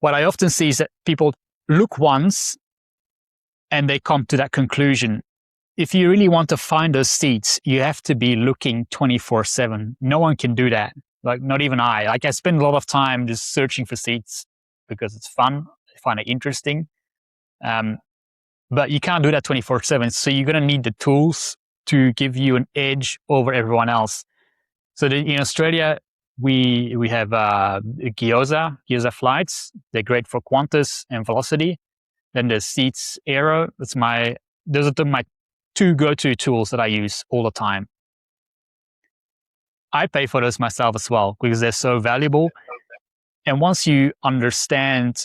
What I often see is that people look once and they come to that conclusion. If you really want to find those seats, you have to be looking 24/7. No one can do that. Like, not even I. Like, I spend a lot of time just searching for seats because it's fun. I find it interesting. But you can't do that 24/7. So you're going to need the tools to give you an edge over everyone else. So in Australia, we have Gyoza flights. They're great for Qantas and Velocity. Then there's Seats.aero. Those are my two go-to tools that I use all the time. I pay for those myself as well because they're so valuable. And once you understand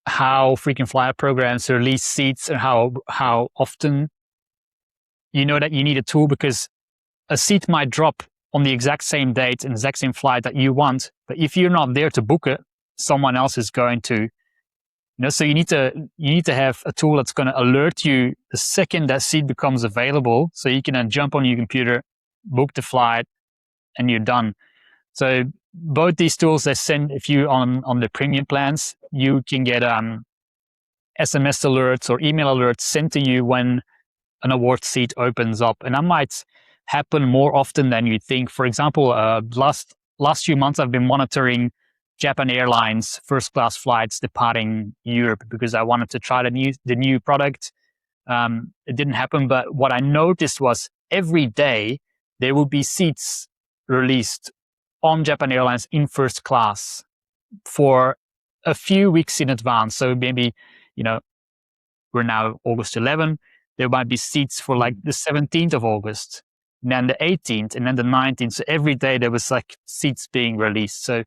how frequent flyer programs release seats and how often, you know that you need a tool, because a seat might drop on the exact same date and exact same flight that you want, but if you're not there to book it, someone else is going to. So you need to have a tool that's going to alert you the second that seat becomes available, so you can then jump on your computer, book the flight, and you're done. So both these tools, they send, if you on the premium plans, you can get SMS alerts or email alerts sent to you when an award seat opens up, and that might happen more often than you think. For example, last few months I've been monitoring Japan Airlines first class flights departing Europe because I wanted to try the new product. It didn't happen, but what I noticed was every day there would be seats released on Japan Airlines in first class for a few weeks in advance. So maybe, we're now August 11. There might be seats for like the 17th of August, and then the 18th, and then the 19th. So every day there was like seats being released. So,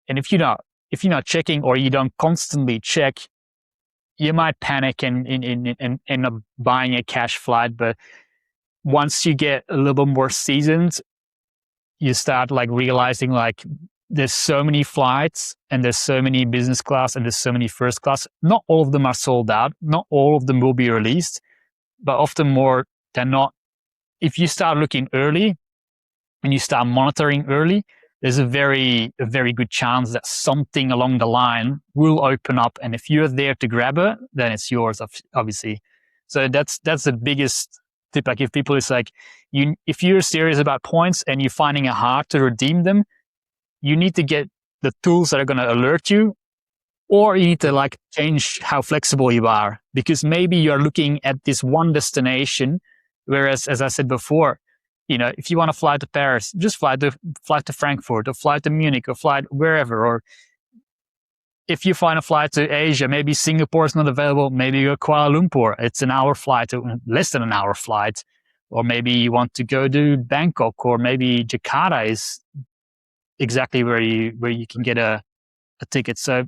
and if you're not checking, or you don't constantly check, you might panic and end up buying a cash flight. But once you get a little bit more seasoned, you start like realizing like there's so many flights and there's so many business class and there's so many first class. Not all of them are sold out. Not all of them will be released, but often more than not, if you start looking early and you start monitoring early, there's a very good chance that something along the line will open up. And if you're there to grab it, then it's yours, obviously. So that's the biggest tip. Like, if people is like, if you're serious about points and you're finding it hard to redeem them, you need to get the tools that are going to alert you, or you need to like change how flexible you are, because maybe you're looking at this one destination, whereas, as I said before, if you want to fly to Paris, just fly to Frankfurt or fly to Munich or fly wherever. Or if you find a flight to Asia, maybe Singapore is not available, maybe you go Kuala Lumpur. It's an hour flight, less than an hour flight. Or maybe you want to go to Bangkok, or maybe Jakarta is exactly where you can get a ticket. So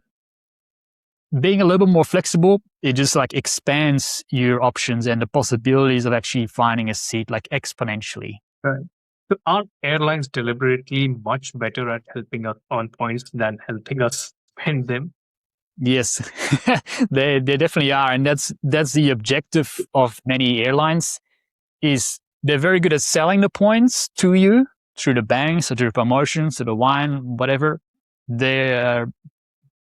being a little bit more flexible, it just like expands your options and the possibilities of actually finding a seat like exponentially. Right. So aren't airlines deliberately much better at helping us on points than helping us spend them? Yes, they definitely are, and that's the objective of many airlines. Is they're very good at selling the points to you through the banks or through promotions, through the wine, whatever. They're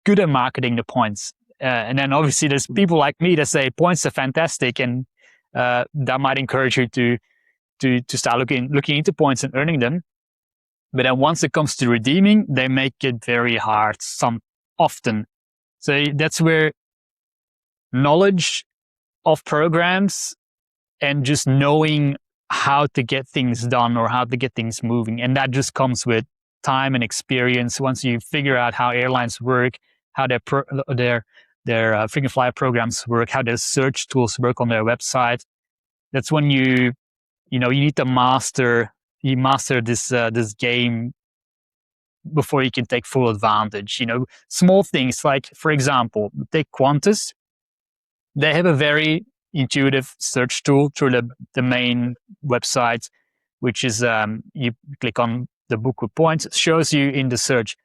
good at marketing the points, and then obviously there's people like me that say points are fantastic, and that might encourage you to start looking into points and earning them. But then once it comes to redeeming, they make it very hard. Often. So that's where knowledge of programs and just knowing how to get things done or how to get things moving. And that just comes with time and experience. Once you figure out how airlines work, how their frequent flyer programs work, how their search tools work on their website, that's when you need to master this game before you can take full advantage. Small things like, for example, take Qantas. They have a very intuitive search tool through the main website, which is you click on the book with points, it shows you in the search.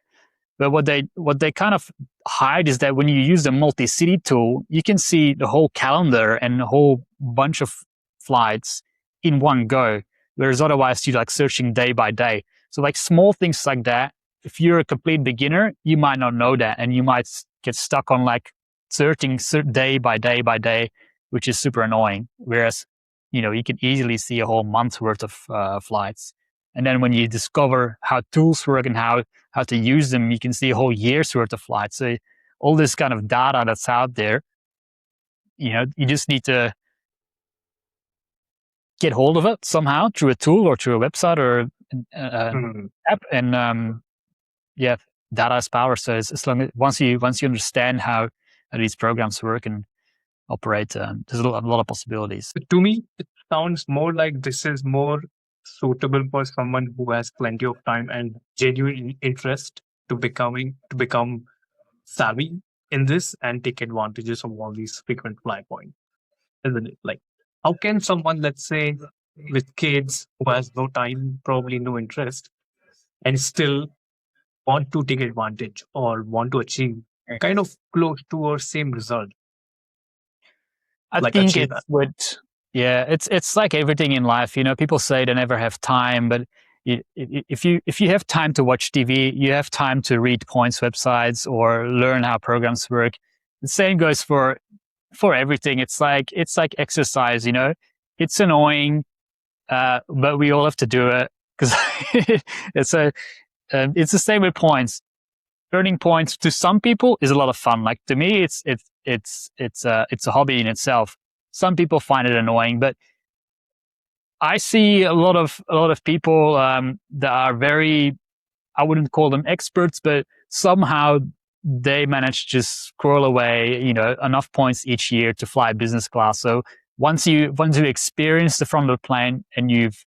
But what they kind of hide is that when you use the multi-city tool, you can see the whole calendar and a whole bunch of flights in one go, whereas otherwise you're like searching day by day. So like small things like that, if you're a complete beginner, you might not know that, and you might get stuck on like searching day by day by day, which is super annoying. Whereas, you can easily see a whole month's worth of flights. And then when you discover how tools work and how to use them, you can see a whole year's worth of flights. So all this kind of data that's out there, you just need to get hold of it somehow through a tool or through a website or app. And data is power. So as long as once you understand how these programs work and operate, there's a lot of possibilities. To me, it sounds more like this is more suitable for someone who has plenty of time and genuine interest to become savvy in this and take advantages of all these frequent fly points, isn't it? Like, how can someone, let's say, with kids who has no time, probably no interest, and still want to take advantage or want to achieve kind of close to or same result? I Like think achieve that. it's like everything in life. People say they never have time, but if you have time to watch TV, you have time to read points websites or learn how programs work. The same goes for everything. It's like exercise. It's annoying, but we all have to do it because it's the same with points. Earning points to some people is a lot of fun. Like to me, it's a hobby in itself. Some people find it annoying, but I see a lot of people that are very, I wouldn't call them experts, but somehow they manage to just squirrel away, enough points each year to fly business class. So once you experience the front of the plane and you've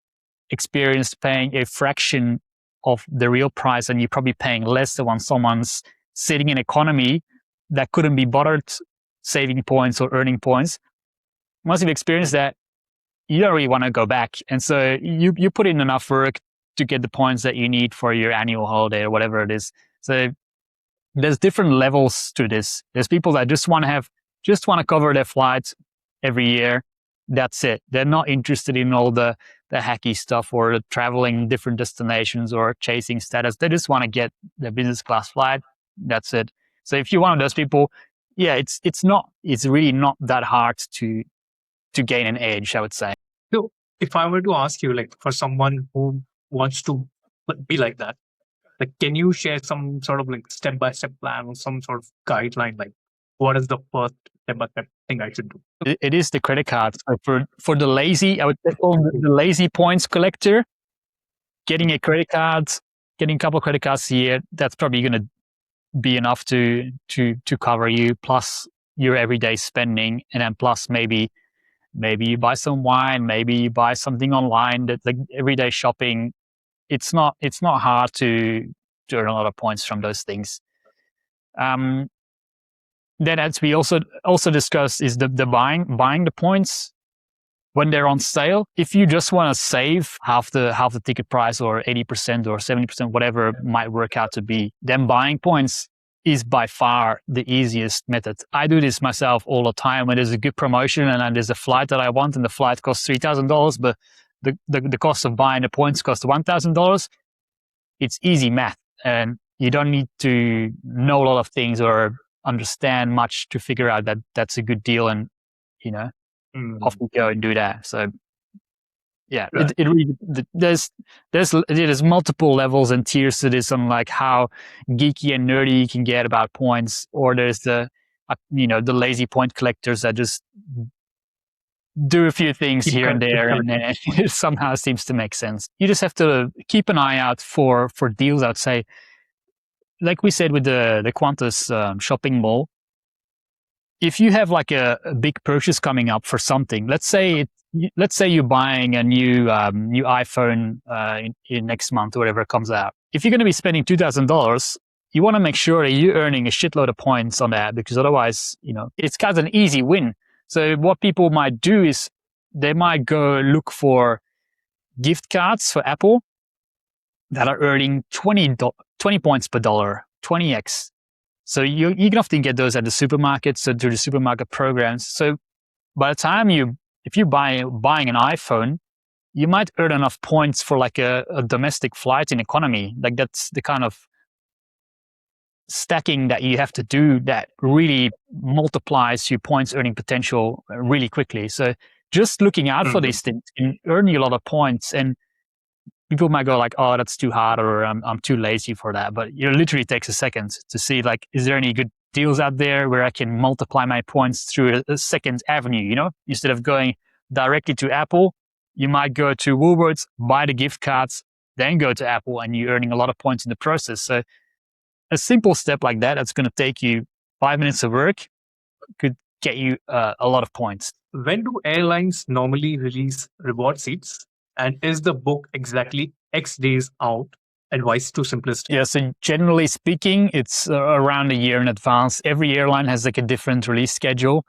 experienced paying a fraction of the real price, and you're probably paying less than when someone's sitting in economy that couldn't be bothered saving points or earning points. Once you've experienced that, you don't really want to go back. And so you put in enough work to get the points that you need for your annual holiday or whatever it is. So there's different levels to this. There's people that just want to cover their flights every year. That's it. They're not interested in all the hacky stuff or traveling different destinations or chasing status. They just want to get the business class flight. That's it. So if you're one of those people, it's really not that hard to gain an edge, I would say. So if I were to ask you, like for someone who wants to be like that, like can you share some sort of like step-by-step plan or some sort of guideline, like what is the first step-by-step thing I should do? It is the credit card. So for the lazy, I would call the lazy points collector, getting a credit card, getting a couple of credit cards a year, that's probably going to be enough to cover you, plus your everyday spending, and then plus maybe you buy some wine, maybe you buy something online. That like everyday shopping, it's not hard to earn a lot of points from those things. Then, as we also discussed, is the buying the points when they're on sale. If you just want to save half the ticket price, or 80% or 70%, whatever it might work out to be, then buying points is by far the easiest method. I do this myself all the time when there's a good promotion and there's a flight that I want, and the flight costs $3,000, but the cost of buying the points costs $1,000. It's easy math, and you don't need to know a lot of things or understand much to figure out that that's a good deal, and often go and do that. So yeah, right. It really, there's multiple levels and tiers to this, on like how geeky and nerdy you can get about points, or there's the the lazy point collectors that just do a few things here and there, and it somehow seems to make sense. You just have to keep an eye out for deals. I'd say, like we said with the Qantas shopping mall, if you have like a big purchase coming up for something, let's say you're buying a new iPhone in next month or whatever comes out. If you're going to be spending $2,000, you want to make sure that you're earning a shitload of points on that, because otherwise, it's kind of an easy win. So what people might do is they might go look for gift cards for Apple that are earning 20 points per dollar, 20x. So you can often get those at the supermarket, so through the supermarket programs. So by the time if you're buying an iPhone, you might earn enough points for like a domestic flight in economy. Like that's the kind of stacking that you have to do that really multiplies your points earning potential really quickly. So just looking out for these things can earn you a lot of points. And people might go like, oh, that's too hard, or I'm too lazy for that. But it literally takes a second to see, like, is there any good deals out there where I can multiply my points through a second avenue? Instead of going directly to Apple, you might go to Woolworths, buy the gift cards, then go to Apple, and you're earning a lot of points in the process. So a simple step like that's going to take you 5 minutes of work could get you a lot of points. When do airlines normally release reward seats? And is the book exactly X days out advice too simplistic? Yeah, so generally speaking, it's around a year in advance. Every airline has like a different release schedule.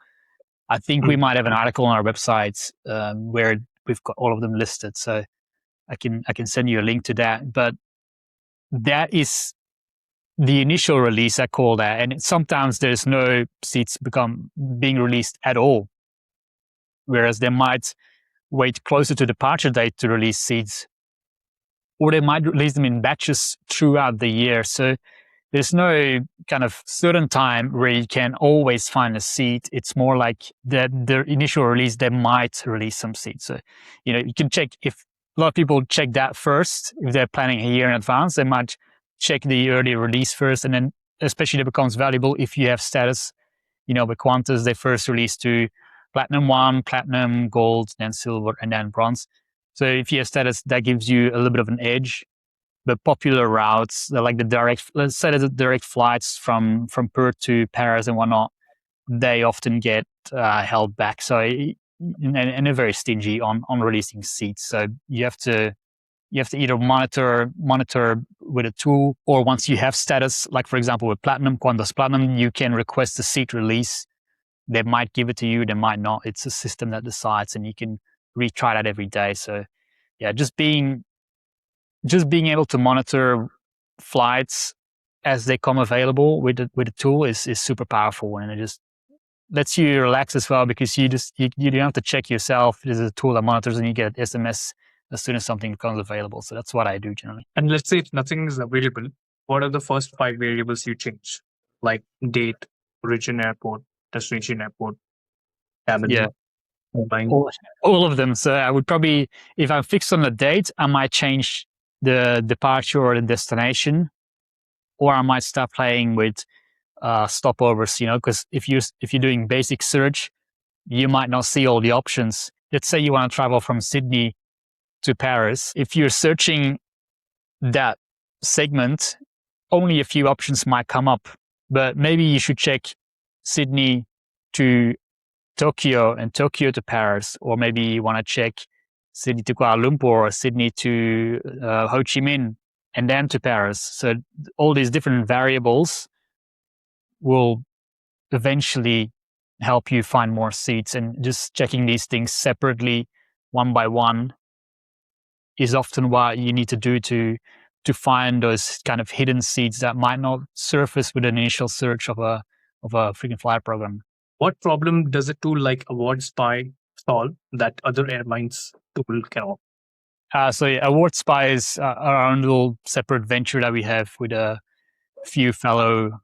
I think we might have an article on our website where we've got all of them listed. So I can send you a link to that. But that is the initial release, I call that. And sometimes there's no seats being released at all. Whereas they might wait closer to departure date to release seats, or they might release them in batches throughout the year. So there's no kind of certain time where you can always find a seat. It's more like the initial release, they might release some seats. So, you can check, if a lot of people check that first, if they're planning a year in advance, they might check the early release first. And then especially it becomes valuable if you have status. With Qantas, they first released to Platinum 1, Platinum, Gold, then Silver, and then Bronze. So if you have status, that gives you a little bit of an edge. But popular routes, like the direct flights from Perth to Paris and whatnot, they often get held back. So and they're very stingy on releasing seats. So you have to either monitor with a tool, or once you have status, like for example with Qantas Platinum, you can request a seat release. They might give it to you, they might not. It's a system that decides, and you can retry that every day. So yeah, just being able to monitor flights as they come available with the tool is super powerful, and it just lets you relax as well, because you don't have to check yourself. There's a tool that monitors, and you get an SMS as soon as something becomes available. So that's what I do generally. And let's say if nothing is available, what are the first 5 variables you change? Like date, origin airport, destination airport, cabin. Yeah. All of them. So I would probably, if I'm fixed on the date, I might change the departure or the destination, or I might start playing with stopovers, because if you're doing basic search, you might not see all the options. Let's say you want to travel from Sydney to Paris. If you're searching that segment, only a few options might come up, but maybe you should check Sydney to Tokyo and Tokyo to Paris, or maybe you want to check Sydney to Kuala Lumpur or Sydney to Ho Chi Minh and then to Paris. So all these different variables will eventually help you find more seats, and just checking these things separately one by one is often what you need to do to find those kind of hidden seats that might not surface with an initial search of a frequent flyer program. What problem does a tool like AwardSpy solve that other airlines tool cannot? So AwardSpy is our own little separate venture that we have with a few fellow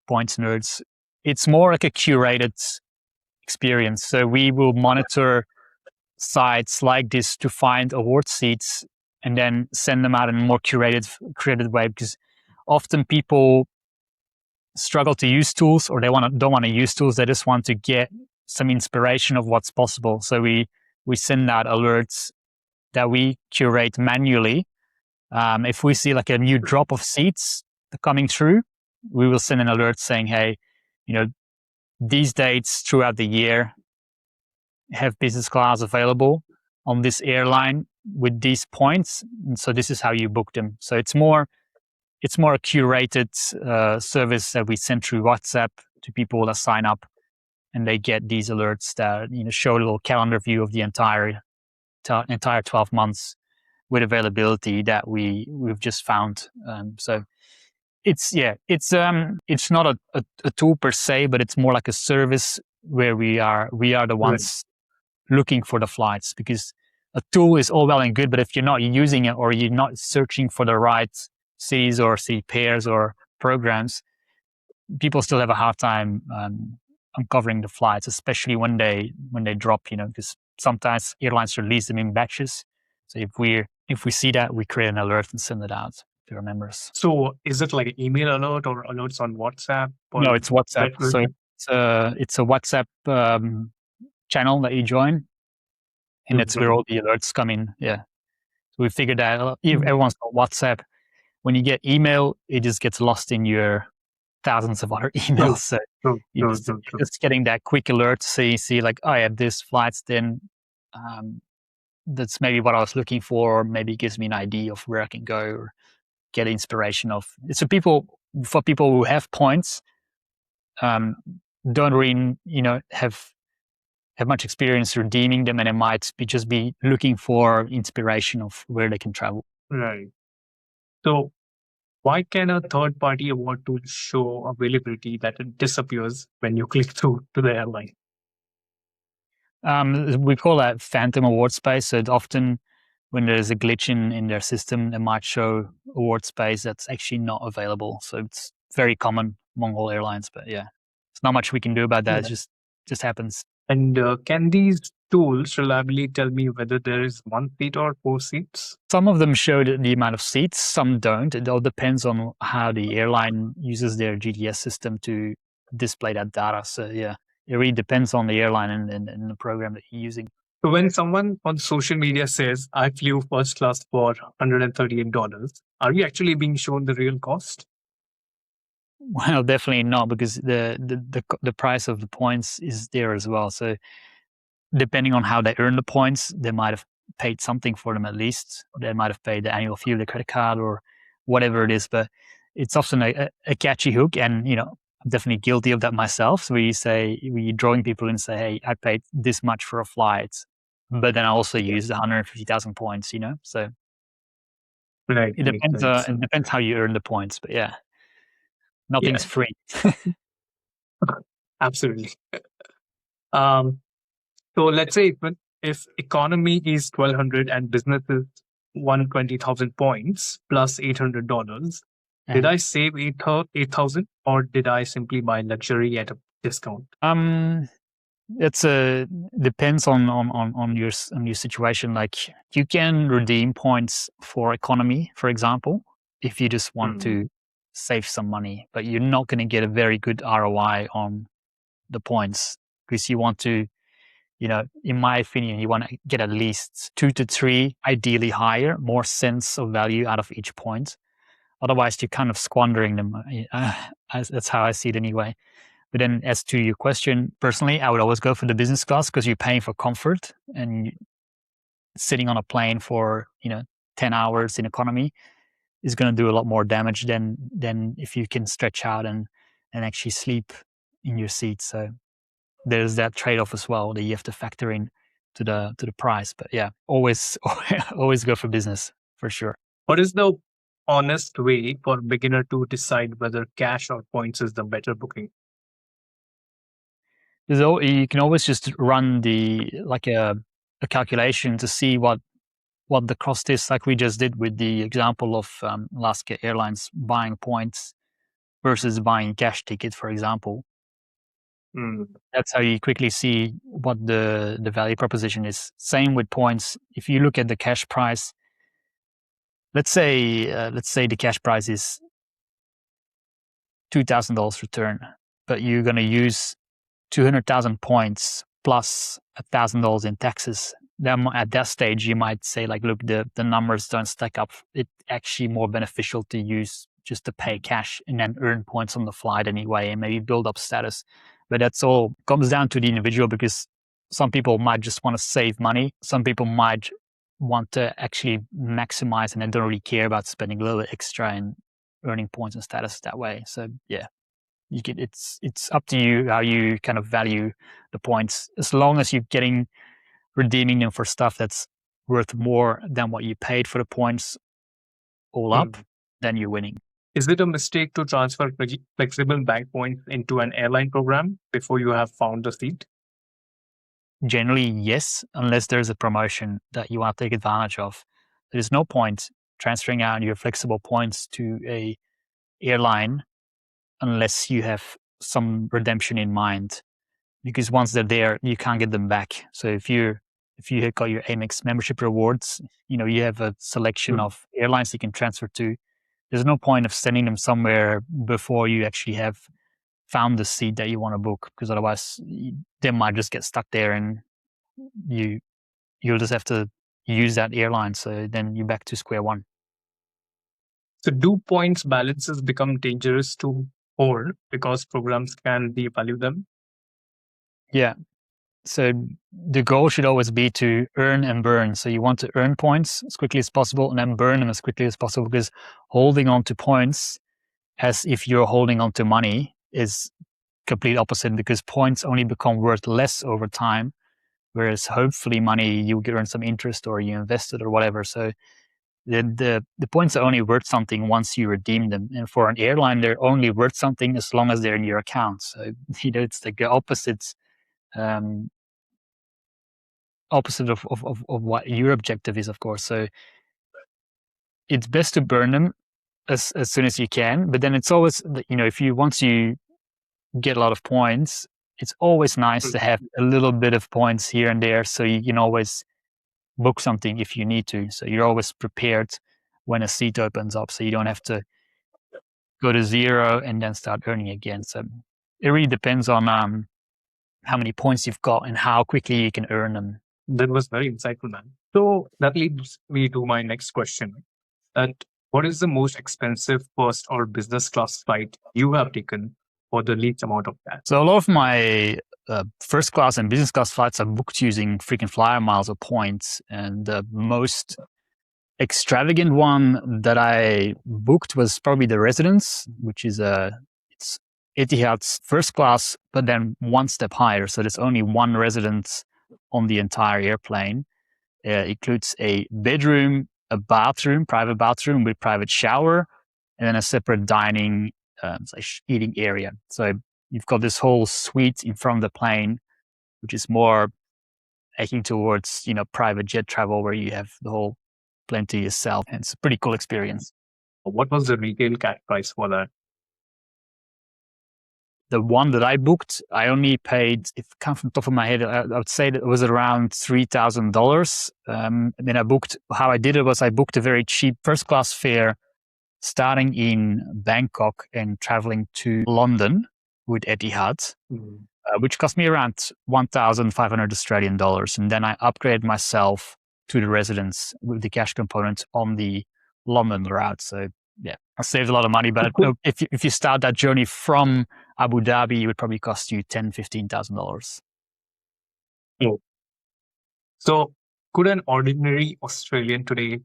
points nerds. It's more like a curated experience. So we will monitor sites like this to find award seats and then send them out in a more curated way, because often people struggle to use tools, or they don't want to use tools. They just want to get some inspiration of what's possible. So we send out alerts that we curate manually. If we see like a new drop of seats coming through, we will send an alert saying, hey, these dates throughout the year have business class available on this airline with these points, and so this is how you book them. So it's more a curated service that we send through WhatsApp to people that sign up, and they get these alerts that show a little calendar view of the entire 12 months with availability that we've just found. So it's not a tool per se, but it's more like a service where we are the ones looking for the flights, because a tool is all well and good, but if you're not using it or you're not searching for the right cities or city pairs or programs, people still have a hard time uncovering the flights, especially when they drop, because sometimes airlines release them in batches. So if we see that, we create an alert and send it out to our members. So is it like an email alert or alerts on WhatsApp? No, it's WhatsApp. So it's a WhatsApp channel that you join, and that's where all the alerts come in. Yeah. So we figured that everyone's got WhatsApp. When you get email, it just gets lost in your thousands of other emails. So just getting that quick alert, so you see like, oh, I have this flights, then that's maybe what I was looking for, or maybe it gives me an idea of where I can go or get inspiration of. So for people who have points, don't really, have much experience redeeming them, and it might just be looking for inspiration of where they can travel. Right. So why can a third-party award tool show availability that it disappears when you click through to the airline? We call that phantom award space. So often when there's a glitch in their system, they might show award space that's actually not available. So it's very common among all airlines, but yeah, there's not much we can do about that. Yeah. It just happens. And can these tools reliably tell me whether there is 1 seat or 4 seats? Some of them show the amount of seats, some don't. It all depends on how the airline uses their GDS system to display that data. So yeah, it really depends on the airline and the program that you're using. So when someone on social media says, I flew first class for $138, are you actually being shown the real cost? Well, definitely not, because the price of the points is there as well. So depending on how they earn the points, they might have paid something for them at least. They might have paid the annual fee of the credit card or whatever it is. But it's often a catchy hook, and I'm definitely guilty of that myself. So we're drawing people in and say, hey, I paid this much for a flight, but then I also used 150,000 points. So right, it depends. It depends how you earn the points, but yeah. Nothing's free. Absolutely. So let's say if economy is 1,200 and business is 120,000 points plus $800, did I save 8,000 or did I simply buy luxury at a discount? Depends on your situation. Like, you can redeem points for economy, for example, if you just want to save some money, but you're not going to get a very good ROI on the points because you want to, in my opinion, you want to get at least 2 to 3, ideally higher, more sense of value out of each point. Otherwise, you're kind of squandering them. That's how I see it anyway. But then as to your question, personally, I would always go for the business class because you're paying for comfort, and sitting on a plane for, 10 hours in economy is going to do a lot more damage than if you can stretch out and actually sleep in your seat. So there's that trade-off as well that you have to factor in to the price. But yeah, always go for business for sure. What is the honest way for a beginner to decide whether cash or points is the better booking? You can always just run a calculation to see what the cost is, like we just did with the example of Alaska Airlines buying points versus buying cash ticket, for example. That's how you quickly see what the value proposition is. Same with points. If you look at the cash price, let's say the cash price is $2,000 return, but you're going to use 200,000 points plus $1,000 in taxes. Then at that stage, you might say, like, look, the numbers don't stack up. It's actually more beneficial to use just to pay cash and then earn points on the flight anyway, and maybe build up status. But that's all comes down to the individual, because some people might just want to save money. Some people might want to actually maximize, and they don't really care about spending a little bit extra and earning points and status that way. So yeah, it's up to you how you kind of value the points. As long as you're redeeming them for stuff that's worth more than what you paid for the points all up, then you're winning. Is it a mistake to transfer flexible bank points into an airline program before you have found the seat? Generally, yes, unless there's a promotion that you want to take advantage of. There's no point transferring out your flexible points to a airline unless you have some redemption in mind, because once they're there, you can't get them back. So if you got your Amex membership rewards, you have a selection of airlines you can transfer to. There's no point of sending them somewhere before you actually have found the seat that you want to book, because otherwise they might just get stuck there, and you'll just have to use that airline. So then you're back to square one. So do points balances become dangerous to hold because programs can devalue them? Yeah. So the goal should always be to earn and burn. So you want to earn points as quickly as possible and then burn them as quickly as possible, because holding on to points as if you're holding on to money is complete opposite, because points only become worth less over time, whereas hopefully money, you earn some interest or you invested or whatever. So the points are only worth something once you redeem them. And for an airline, they're only worth something as long as they're in your account. So it's like the opposite of what your objective is, of course. So it's best to burn them as soon as you can. But then it's always, if you once you get a lot of points, it's always nice to have a little bit of points here and there, so you can always book something if you need to. So you're always prepared when a seat opens up, so you don't have to go to zero and then start earning again. So it really depends on how many points you've got and how quickly you can earn them. That was very insightful, man. So that leads me to my next question. That what is the most expensive first or business class flight you have taken for the least amount of cash? So a lot of my first class and business class flights are booked using frequent flyer miles or points. And the most extravagant one that I booked was probably the Residence, which is it's Etihad's first class, but then one step higher. So there's only one residence on the entire airplane. It includes a bedroom, a bathroom, private bathroom with private shower, and then a separate dining, eating area. So you've got this whole suite in front of the plane, which is more aiming towards, private jet travel, where you have the whole plane to yourself. And it's a pretty cool experience. What was the retail cash price for that? The one that I booked, I only paid, if I come from the top of my head, I would say that it was around $3,000. And then how I did it was I booked a very cheap first class fare starting in Bangkok and traveling to London with Etihad, which cost me around 1,500 Australian dollars. And then I upgraded myself to the residence with the cash component on the London route. So yeah, I saved a lot of money. But if you start that journey from Abu Dhabi, it would probably cost you $10,000-$15,000. Oh. So could an ordinary Australian today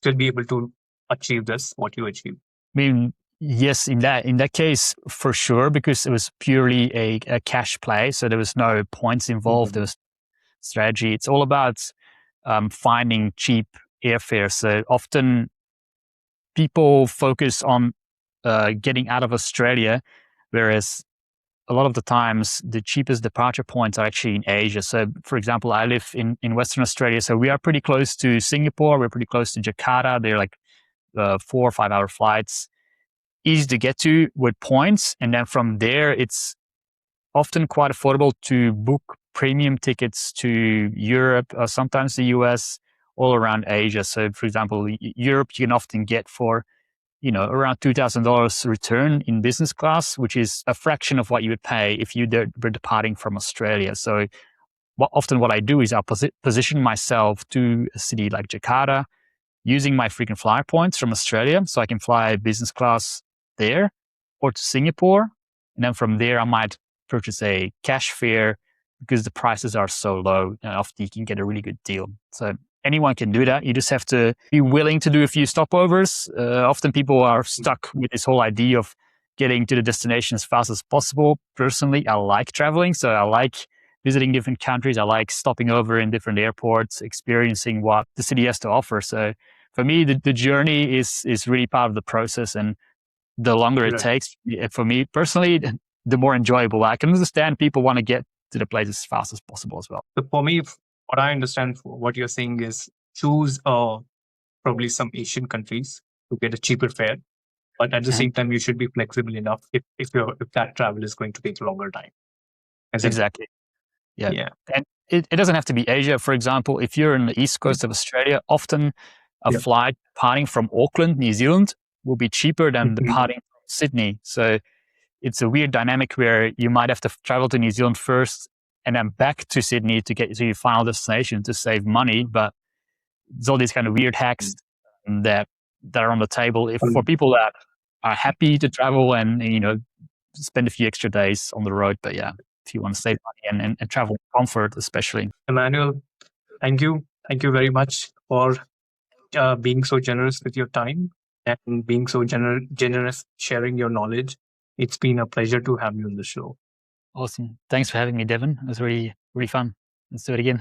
still be able to achieve this, what you achieved? I mean, yes, in that case, for sure, because it was purely a cash play. So there was no points involved. There was strategy. It's all about finding cheap airfare. So often people focus on getting out of Australia, whereas a lot of the times the cheapest departure points are actually in Asia. So for example, I live in Western Australia. So we are pretty close to Singapore. We're pretty close to Jakarta. They're like 4 or 5 hour flights, easy to get to with points. And then from there, it's often quite affordable to book premium tickets to Europe or sometimes the US, all around Asia. So for example, Europe, you can often get for, around $2,000 return in business class, which is a fraction of what you would pay if you were departing from Australia. So often what I do is I'll position myself to a city like Jakarta using my frequent flyer points from Australia. So I can fly business class there or to Singapore. And then from there, I might purchase a cash fare because the prices are so low and often you can get a really good deal. So anyone can do that. You just have to be willing to do a few stopovers. Often people are stuck with this whole idea of getting to the destination as fast as possible. Personally, I like traveling. So I like visiting different countries. I like stopping over in different airports, experiencing what the city has to offer. So for me, the journey is really part of the process. And the longer it takes, for me personally, the more enjoyable. I can understand people want to get to the place as fast as possible as well. So for me, what I understand what you're saying is choose probably some Asian countries to get a cheaper fare, but at the same time, you should be flexible enough if that travel is going to take a longer time. Exactly. Yeah. And it doesn't have to be Asia. For example, if you're in the east coast of Australia, often a flight departing from Auckland, New Zealand, will be cheaper than departing from Sydney. So it's a weird dynamic where you might have to travel to New Zealand first and then back to Sydney to get to your final destination to save money. But there's all these kind of weird hacks that are on the table for people that are happy to travel and spend a few extra days on the road. But yeah, if you want to save money and travel comfort, especially. Immanuel, thank you very much for being so generous with your time and being so generous sharing your knowledge. It's been a pleasure to have you on the show. Awesome. Thanks for having me, Deven. It was really, really fun. Let's do it again.